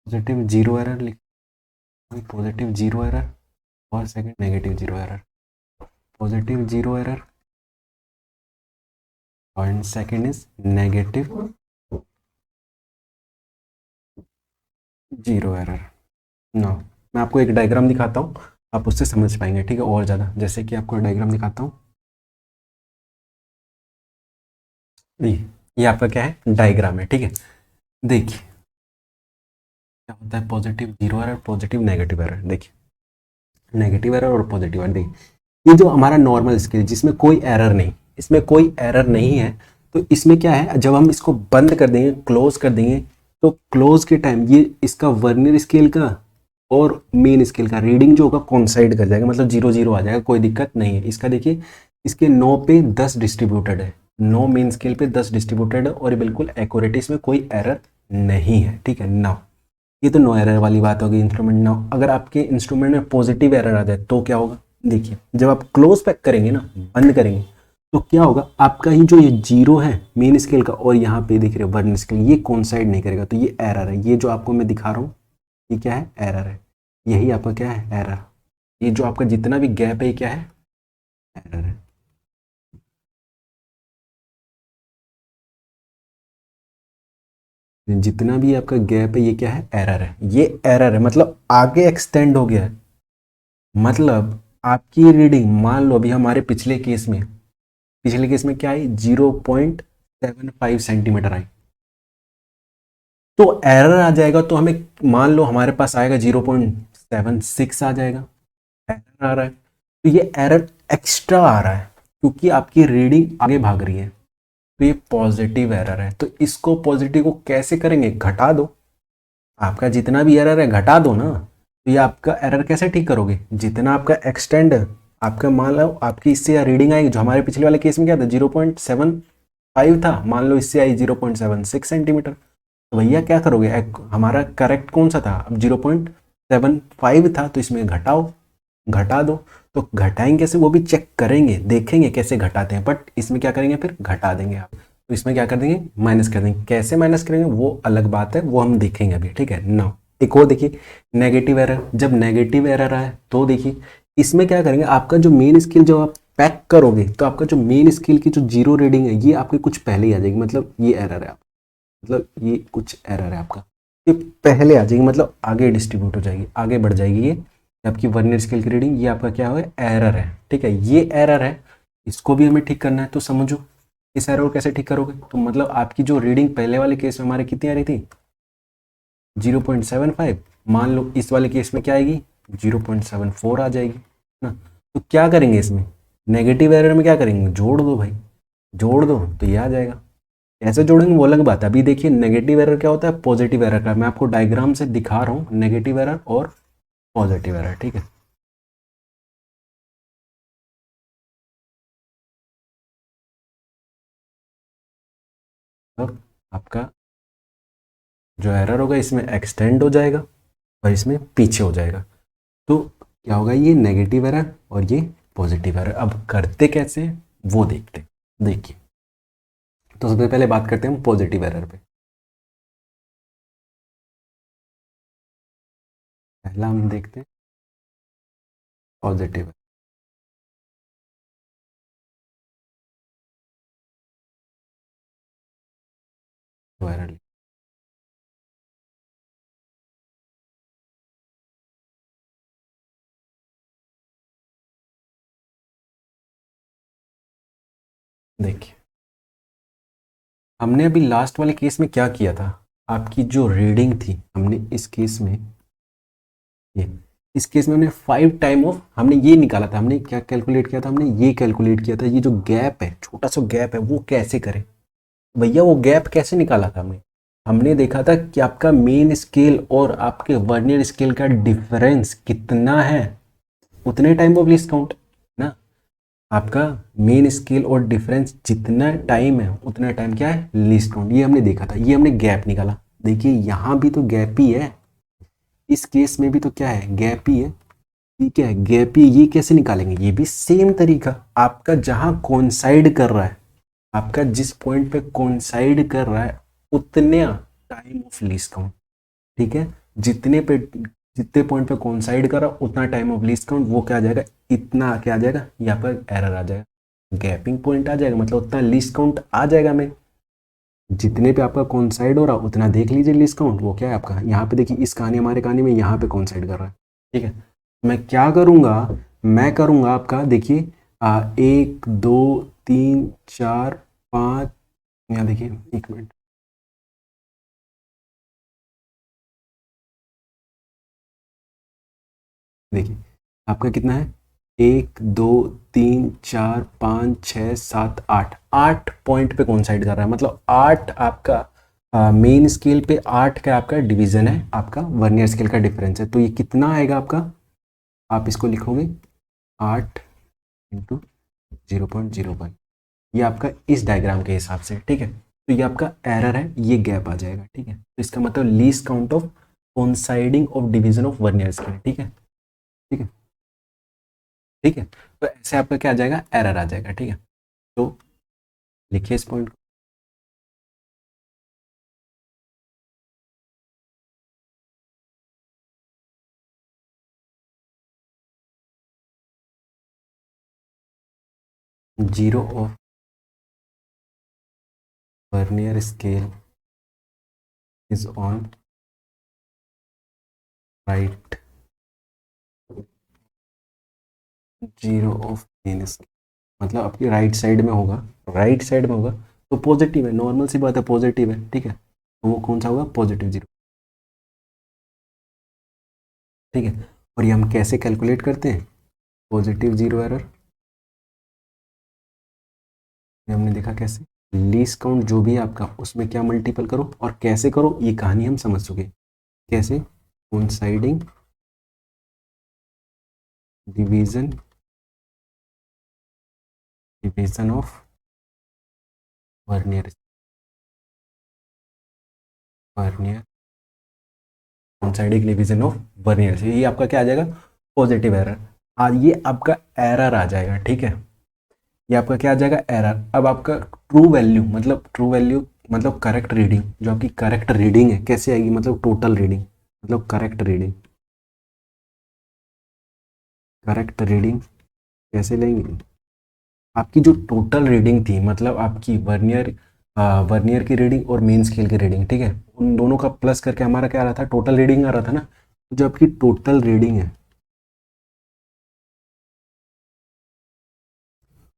positive zero error लिख, पॉजिटिव जीरो एरर, और second negative zero error. Positive zero error और second is negative zero error. No, मैं आपको एक diagram दिखाता हूँ, आप उससे समझ पाएंगे। ठीक है, और ज़्यादा, जैसे कि आपको डायग्राम दिखाता हूँ। ये आपका क्या है, डायग्राम है, ठीक है। देखिए क्या होता है, positive zero error, positive negative error. देखिए नेगेटिव एरर और पॉजिटिव एरर, देखिए ये जो हमारा नॉर्मल स्केल जिसमें कोई एरर नहीं, इसमें कोई एरर नहीं है, तो इसमें क्या है, जब हम इसको बंद कर देंगे, क्लोज कर देंगे, तो क्लोज के टाइम ये इसका वर्नियर स्केल का और मेन स्केल का रीडिंग जो होगा कोइंसाइड कर जाएगा, मतलब 0 0 आ जाएगा, कोई दिक्कत नहीं है। इसका देखिए इसके 9 पे 10 डिस्ट्रीब्यूटेड है, 9 मेन स्केल पे 10 डिस्ट्रीब्यूटेड है, और ये बिल्कुल एक्यूरेट, इसमें कोई एरर नहीं है, ठीक है ना। ये तो नो एरर वाली बात होगी इंस्ट्रूमेंट ना। अगर आपके इंस्ट्रूमेंट में पॉजिटिव एरर आ जाए तो क्या होगा, देखिए जब आप क्लोज पैक करेंगे ना, बंद करेंगे, तो क्या होगा, आपका ही जो ये जीरो है मेन स्केल का, और यहाँ पे देख रहे हो वर्न स्केल, ये कोइंसाइड नहीं करेगा, तो ये एरर है। ये जो आपको मैं दिखा रहा हूँ ये क्या है, एरर है। यही आपका क्या है, एरर। ये जो आपका जितना भी गैप है ये क्या है, एरर है। जितना भी आपका गैप है ये क्या है, एरर है। ये एरर है मतलब आगे एक्सटेंड हो गया है। मतलब आपकी रीडिंग, मान लो अभी हमारे पिछले केस में क्या आई, 0.75 सेंटीमीटर आई, तो एरर आ जाएगा, तो हमें मान लो हमारे पास आएगा 0.76 आ जाएगा, एरर आ रहा है। तो ये एरर एक्स्ट्रा आ रहा है क्योंकि आपकी रीडिंग आगे भाग रही है, तो ये पॉजिटिव एरर है। तो इसको पॉजिटिव को कैसे करेंगे, घटा दो, आपका जितना भी एरर है घटा दो ना। तो ये आपका एरर कैसे ठीक करोगे, जितना आपका एक्सटेंड, आपका मान लो आपकी इससे रीडिंग आएगी, जो हमारे पिछले वाले केस में क्या था 0.75 था, मान लो इससे आई 0.76 सेंटीमीटर, तो भैया क्या करोगे, हमारा करेक्ट कौन सा था, अब 0.75 था, तो इसमें घटाओ, घटा दो। तो घटाएंगे कैसे, वो भी चेक करेंगे, देखेंगे कैसे घटाते हैं, बट इसमें क्या करेंगे, फिर घटा देंगे आप। तो इसमें क्या कर देंगे, माइनस कर देंगे। कैसे माइनस करेंगे वो अलग बात है, वो हम देखेंगे अभी, ठीक है ना। एक और देखिए, नेगेटिव एरर। जब नेगेटिव एरर आए तो देखिए इसमें क्या करेंगे, आपका जो मेन स्केल जो आप पैक करोगे, तो आपका जो मेन स्केल की जो जीरो रीडिंग है ये आपके कुछ पहले ही आ जाएगी, मतलब ये एरर है, मतलब ये कुछ एरर है आपका, ये पहले आ जाएगी, मतलब आगे डिस्ट्रीब्यूट हो जाएगी, आगे बढ़ जाएगी। ये आपकी वर्नियर स्केल की रीडिंग, ये आपका क्या है, एरर है, ठीक है। ये एरर है, इसको भी हमें ठीक करना है, तो समझो इस एरर को कैसे ठीक करोगे। तो मतलब आपकी जो रीडिंग पहले वाले केस में हमारे कितनी आ रही थी, 0.75, मान लो इस वाले केस में क्या आएगी, 0.74 आ जाएगी ना। तो क्या करेंगे इसमें, नेगेटिव एरर में क्या करेंगे, जोड़ दो भाई, जोड़ दो तो ये आ जाएगा। कैसे जोड़ेंगे वो अलग बात है। अभी देखिए नेगेटिव एरर क्या होता है, पॉजिटिव एरर का मैं आपको डायग्राम से दिखा रहा हूँ, नेगेटिव एरर और पॉजिटिव एरर, ठीक है। अब आपका जो एरर होगा इसमें एक्सटेंड हो जाएगा और इसमें पीछे हो जाएगा, तो क्या होगा, ये नेगेटिव एरर और ये पॉजिटिव एरर। अब करते कैसे वो देखते हैं। देखिए तो सबसे पहले बात करते हैं हम पॉजिटिव एरर पे। पहला हम देखते हैं पॉजिटिव एरर। देखिए हमने अभी लास्ट वाले केस में क्या किया था, आपकी जो रीडिंग थी हमने इस केस में, ये इस केस में हमने 5 टाइम ऑफ, हमने ये निकाला था, हमने क्या कैलकुलेट किया था, हमने ये कैलकुलेट किया था, ये जो गैप है, छोटा सा गैप है, वो कैसे करें भैया, वो गैप कैसे निकाला था हमने। हमने देखा था कि आपका मेन स्केल और आपके वर्नियर स्केल का डिफरेंस कितना है, उतने टाइम ऑफ लीस्ट काउंट ना। आपका मेन स्केल और डिफरेंस जितना टाइम है उतना टाइम क्या है, लीस्ट काउंट। ये हमने देखा था, ये हमने गैप निकाला। देखिए यहाँ भी तो गैप ही है, इस केस में भी तो क्या है, गैप ही है, ठीक है, गैप ही। ये कैसे निकालेंगे, ये भी सेम तरीका, आपका जहां कोइंसाइड कर रहा है, आपका जिस पॉइंट पे कोइंसाइड कर रहा है उतने टाइम ऑफ लीस्ट काउंट, ठीक है। जितने पॉइंट पे कोइंसाइड कर रहा है उतना टाइम ऑफ लीस्ट काउंट, वो क्या आ जाएगा, इतना क्या आ जाएगा, यहाँ पर एरर आ जाएगा, गैपिंग पॉइंट आ जाएगा, मतलब उतना लीस्ट काउंट आ जाएगा। हमें जितने पे आपका कोइंसाइड हो रहा उतना देख लीजिए लीस्ट काउंट, वो क्या है आपका, यहाँ पे देखिए इस कहानी, हमारे कहानी में यहाँ पे कोइंसाइड कर रहा है, ठीक है। मैं क्या करूँगा, मैं करूँगा आपका देखिए 1 2 3 4 5 यहाँ देखिए, एक मिनट, देखिए आपका कितना है, 1 2 3 4 5 6 7 8, 8 पॉइंट पे कोइंसाइड कर रहा है, मतलब 8 आपका मेन स्केल पे 8 का आपका डिवीजन है, आपका वर्नियर स्केल का डिफरेंस है। तो ये कितना आएगा आपका, आप इसको लिखोगे 8 × 0.01, ये आपका इस डायग्राम के हिसाब से, ठीक है। तो ये आपका एरर है, ये गैप आ जाएगा, ठीक है। तो इसका मतलब least count of coinciding of division of vernier scale, ठीक है, ठीक है, ठीक है। तो ऐसे आपका क्या आ जाएगा, एरर आ जाएगा, ठीक है। तो लिखिए इस पॉइंट को, 0 of vernier scale is on right 0 of main scale, मतलब आपकी राइट साइड में होगा, राइट साइड में होगा तो पॉजिटिव है, नॉर्मल सी बात है, पॉजिटिव है, ठीक है। तो वो कौन सा होगा, पॉजिटिव 0, ठीक है। और ये हम कैसे कैलकुलेट करते हैं, पॉजिटिव 0 एरर, ये हमने देखा कैसे, लीस्ट काउंट जो भी है आपका उसमें क्या मल्टीपल करो, और कैसे करो ये कहानी हम समझ चुके, कैसे, coinciding division, division of vernier, vernier coinciding division of vernier से, ये आपका क्या आ जाएगा, पॉजिटिव एरर। आज ये आपका एरर आ जाएगा, ठीक है, ये आपका क्या आ जाएगा, एरर। अब आपका ट्रू वैल्यू, मतलब ट्रू वैल्यू मतलब करेक्ट रीडिंग, जो आपकी करेक्ट रीडिंग है कैसे आएगी, मतलब टोटल रीडिंग, मतलब करेक्ट रीडिंग, करेक्ट रीडिंग कैसे लेंगे, आपकी जो टोटल रीडिंग थी, मतलब आपकी वर्नियर, वर्नियर की रीडिंग और मेन स्केल की रीडिंग, ठीक है, उन दोनों का प्लस करके हमारा क्या आ रहा था, टोटल रीडिंग आ रहा था ना। तो जो आपकी टोटल रीडिंग है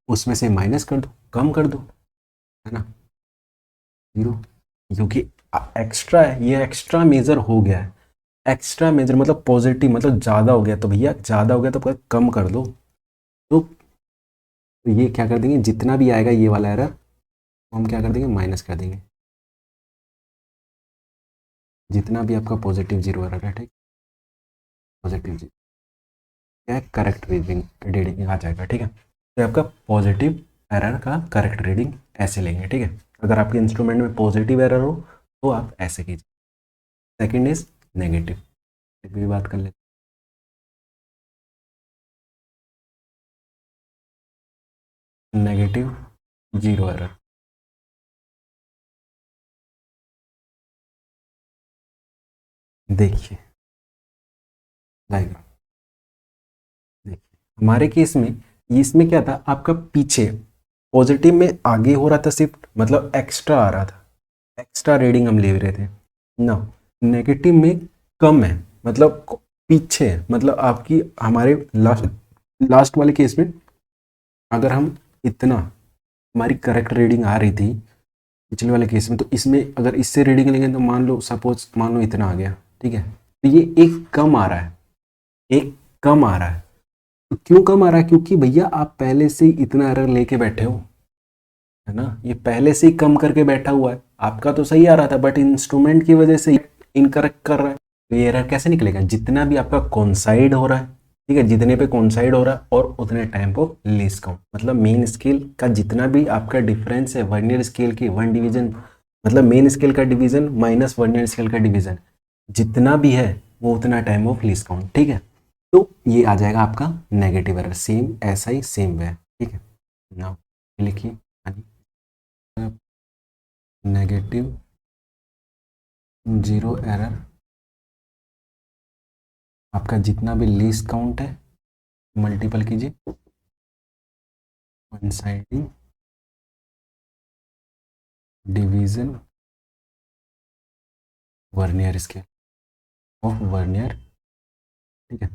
उसमें से माइनस कर दो, कम कर दो, है ना, 0, क्योंकि एक्स्ट्रा है, ये एक्स्ट्रा मेजर हो गया है, एक्स्ट्रा मेजर मतलब पॉजिटिव, मतलब ज़्यादा हो गया, तो भैया ज़्यादा हो गया तो कम कर दो। तो ये क्या कर देंगे, जितना भी आएगा ये वाला एरर हम क्या कर देंगे, माइनस कर देंगे, जितना भी आपका पॉजिटिव 0 एरर है, ठीक, पॉजिटिव 0 क्या है, करेक्ट रीडिंग, रीडिंग आ जाएगा, ठीक है। तो आपका पॉजिटिव एरर का करेक्ट रीडिंग ऐसे लेंगे, ठीक है। अगर आपके इंस्ट्रूमेंट में पॉजिटिव एरर हो तो आप ऐसे कीजिए। सेकंड इज नेगेटिव, भी बात कर लेते हैं, नेगेटिव 0 एरर, देखिए डायग्राम, देखिए हमारे केस में इसमें क्या था, आपका पीछे पॉजिटिव में आगे हो रहा था शिफ्ट, मतलब एक्स्ट्रा आ रहा था, एक्स्ट्रा रीडिंग हम ले रहे थे ना, नेगेटिव में कम है, मतलब पीछे है, मतलब आपकी हमारे लास्ट, लास्ट वाले केस में अगर हम इतना, हमारी करेक्ट रीडिंग आ रही थी पिछले वाले केस में, तो इसमें अगर इससे रीडिंग लेंगे तो मान लो, सपोज मान लो इतना आ गया, ठीक है, तो ये एक कम आ रहा है, एक कम आ रहा है। तो क्यों कम आ रहा है, क्योंकि भैया आप पहले से ही इतना एरर लेके बैठे हो, है ना, ये पहले से ही कम करके बैठा हुआ है, आपका तो सही आ रहा था बट इंस्ट्रूमेंट की वजह से इनकरेक्ट कर रहा है। तो ये एरर कैसे निकलेगा, जितना भी आपका कॉन्साइड हो रहा है, ठीक है, जितने पे कॉन्साइड हो रहा है और उतने टाइम ऑफ लीस्ट काउंट, मतलब मेन स्केल का जितना भी आपका डिफरेंस है, वर्नियर स्केल की 1 डिवीजन, मतलब मेन स्केल का डिवीजन माइनस वर्नियर स्केल का डिवीजन, जितना भी है वो उतना टाइम ऑफ लीस्ट काउंट, ठीक है। तो ये आ जाएगा आपका नेगेटिव एरर, सेम ऐसा ही सेम वे, ठीक है। नाउ लिखिए, नेगेटिव 0 एरर, आपका जितना भी लीस्ट काउंट है मल्टीपल कीजिए coinciding division vernier scale of vernier, ठीक है।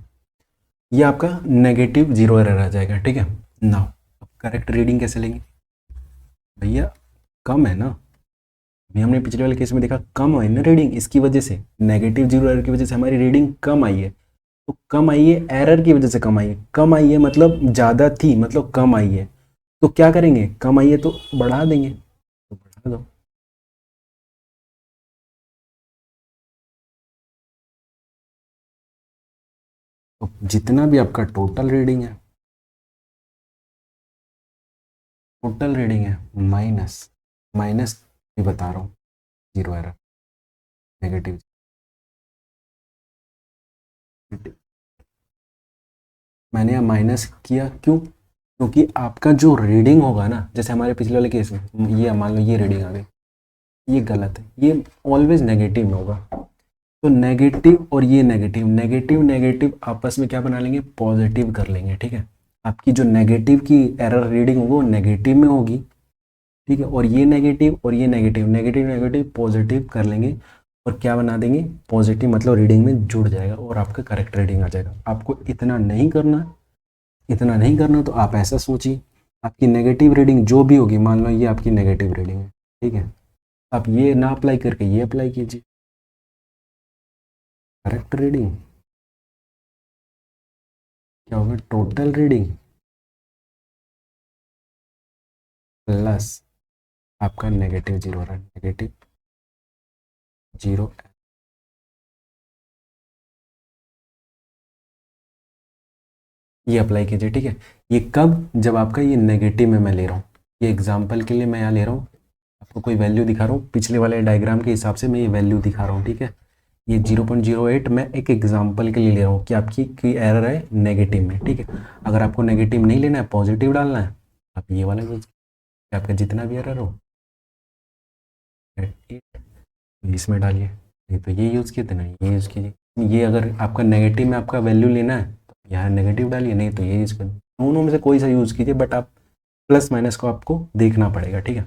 ये आपका नेगेटिव 0 एरर आ जाएगा, ठीक है। नाउ अब करेक्ट रीडिंग कैसे लेंगे, भैया कम है ना, अभी हमने पिछले वाले केस में देखा कम है ना रीडिंग, इसकी वजह से नेगेटिव जीरो एरर की वजह से हमारी रीडिंग कम आई है। तो कम आई है एरर की वजह से कम आई है, कम आई है मतलब ज़्यादा थी मतलब कम आई है। तो क्या करेंगे, कम आई है तो बढ़ा देंगे, तो बढ़ा दो। तो जितना भी आपका टोटल रीडिंग है, टोटल रीडिंग है माइनस, माइनस भी बता रहा हूँ, जीरो एरर, नेगेटिव। मैंने यहाँ माइनस किया क्यों, क्योंकि आपका जो रीडिंग होगा ना, जैसे हमारे पिछले वाले केस में ये मान लो ये रीडिंग आ गई, ये गलत है, ये ऑलवेज नेगेटिव में होगा। तो नेगेटिव और ये नेगेटिव, नेगेटिव नेगेटिव आपस में क्या बना लेंगे, पॉजिटिव कर लेंगे, ठीक है। आपकी जो नेगेटिव की एरर रीडिंग होगी वो नेगेटिव में होगी, ठीक है। और ये नेगेटिव और ये नेगेटिव, नेगेटिव नेगेटिव पॉजिटिव कर लेंगे और क्या बना देंगे, पॉजिटिव, मतलब रीडिंग में जुड़ जाएगा और आपका करेक्ट रीडिंग आ जाएगा। आपको इतना नहीं करना, इतना नहीं करना, तो आप ऐसा सोचिए आपकी नेगेटिव रीडिंग जो भी होगी, मान लो ये आपकी नेगेटिव रीडिंग है, ठीक है, आप ये ना अप्लाई करके ये अप्लाई कीजिए, करेक्ट रीडिंग क्या होगा, टोटल रीडिंग प्लस आपका नेगेटिव जीरो रहा है, नेगेटिव जीरो। ये अप्लाई कीजिए, ठीक है। ये कब, जब आपका ये नेगेटिव में मैं ले रहा हूँ, ये एग्जांपल के लिए मैं यहाँ ले रहा हूँ, आपको कोई वैल्यू दिखा रहा हूँ, पिछले वाले डायग्राम के हिसाब से मैं ये वैल्यू दिखा रहा हूँ, ठीक है। ये 0.08 मैं एक एग्जांपल के लिए ले रहा हूँ कि आपकी की एरर है नेगेटिव में, ठीक है। अगर आपको नेगेटिव नहीं लेना है, पॉजिटिव डालना है, आप ये वाला यूज, आपका जितना भी एरर हो इसमें डालिए, नहीं तो ये यूज़ किए थे ना, ये यूज़ कीजिए। ये अगर आपका नेगेटिव में आपका वैल्यू लेना है तो यहाँ नेगेटिव डालिए, नहीं तो ये यूज़ कर, दोनों में से कोई सा यूज़ कीजिए, बट आप प्लस माइनस को आपको देखना पड़ेगा, ठीक है।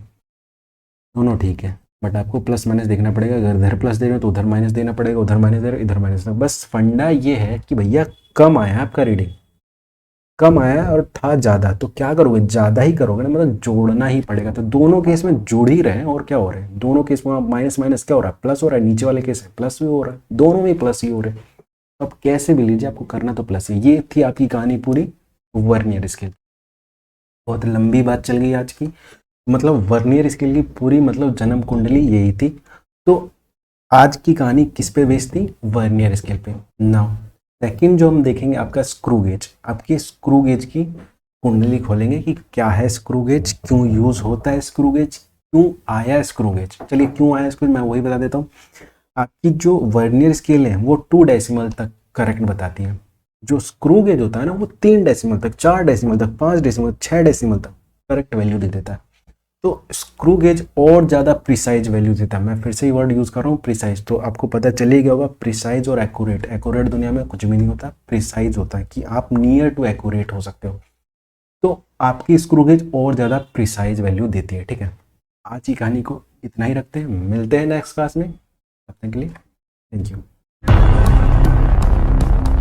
दोनों ठीक है, बट आपको प्लस माइनस देखना पड़ेगा। अगर इधर प्लस दे रहे हो तो उधर माइनस देना पड़ेगा, उधर माइनस दे रहे हो इधर माइनस देना। बस फंडा ये है कि भैया कम आया है आपका रीडिंग, कम आया है और था ज़्यादा, तो क्या करोगे, ज़्यादा ही करोगे ना, मतलब जोड़ना ही पड़ेगा। तो दोनों केस में जुड़ ही रहे हैं, और क्या हो रहा है, दोनों केस में माइनस माइनस क्या हो रहा है, प्लस हो रहा है। नीचे वाले केस में प्लस भी हो रहा है, दोनों में प्लस ही हो रहे हैं। अब कैसे भी लीजिए, आपको करना तो प्लस है। ये थी आपकी कहानी पूरी वर्नियर स्केल। बहुत लंबी बात चल गई आज की, मतलब वर्नियर स्केल की पूरी मतलब जन्म कुंडली यही थी। तो आज की कहानी किस पे बेस्ड थी, वर्नियर स्केल पे। नाउ सेकंड जो हम देखेंगे आपका स्क्रू गेज, आपकी स्क्रू गेज की कुंडली खोलेंगे कि क्या है स्क्रू गेज, क्यों यूज होता है स्क्रू गेज, क्यों आया स्क्रू गेज। चलिए क्यों आया स्क्रू, मैं वही बता देता हूँ। आपकी जो वर्नियर स्केल है वो 2 डेसिमल तक करेक्ट बताती है, जो स्क्रू गेज होता है ना वो 3 डेसिमल तक, 4 डेसिमल तक, 5 डेसिमल, 6 डेसिमल तक करेक्ट वैल्यू दे देता है। तो स्क्रू गेज और ज़्यादा प्रिसाइज वैल्यू देता है। मैं फिर से ही वर्ड यूज़ कर रहा हूँ प्रिसाइज, तो आपको पता चले गया होगा प्रिसाइज और एक्यूरेट। एक्यूरेट दुनिया में कुछ भी नहीं होता, प्रिसाइज होता है कि आप नियर टू एक्यूरेट हो सकते हो। तो आपकी स्क्रू गेज और ज़्यादा प्रिसाइज वैल्यू देती है, ठीक है। आज की कहानी को इतना ही रखते हैं, मिलते हैं नेक्स्ट क्लास में, तब तक के लिए थैंक यू।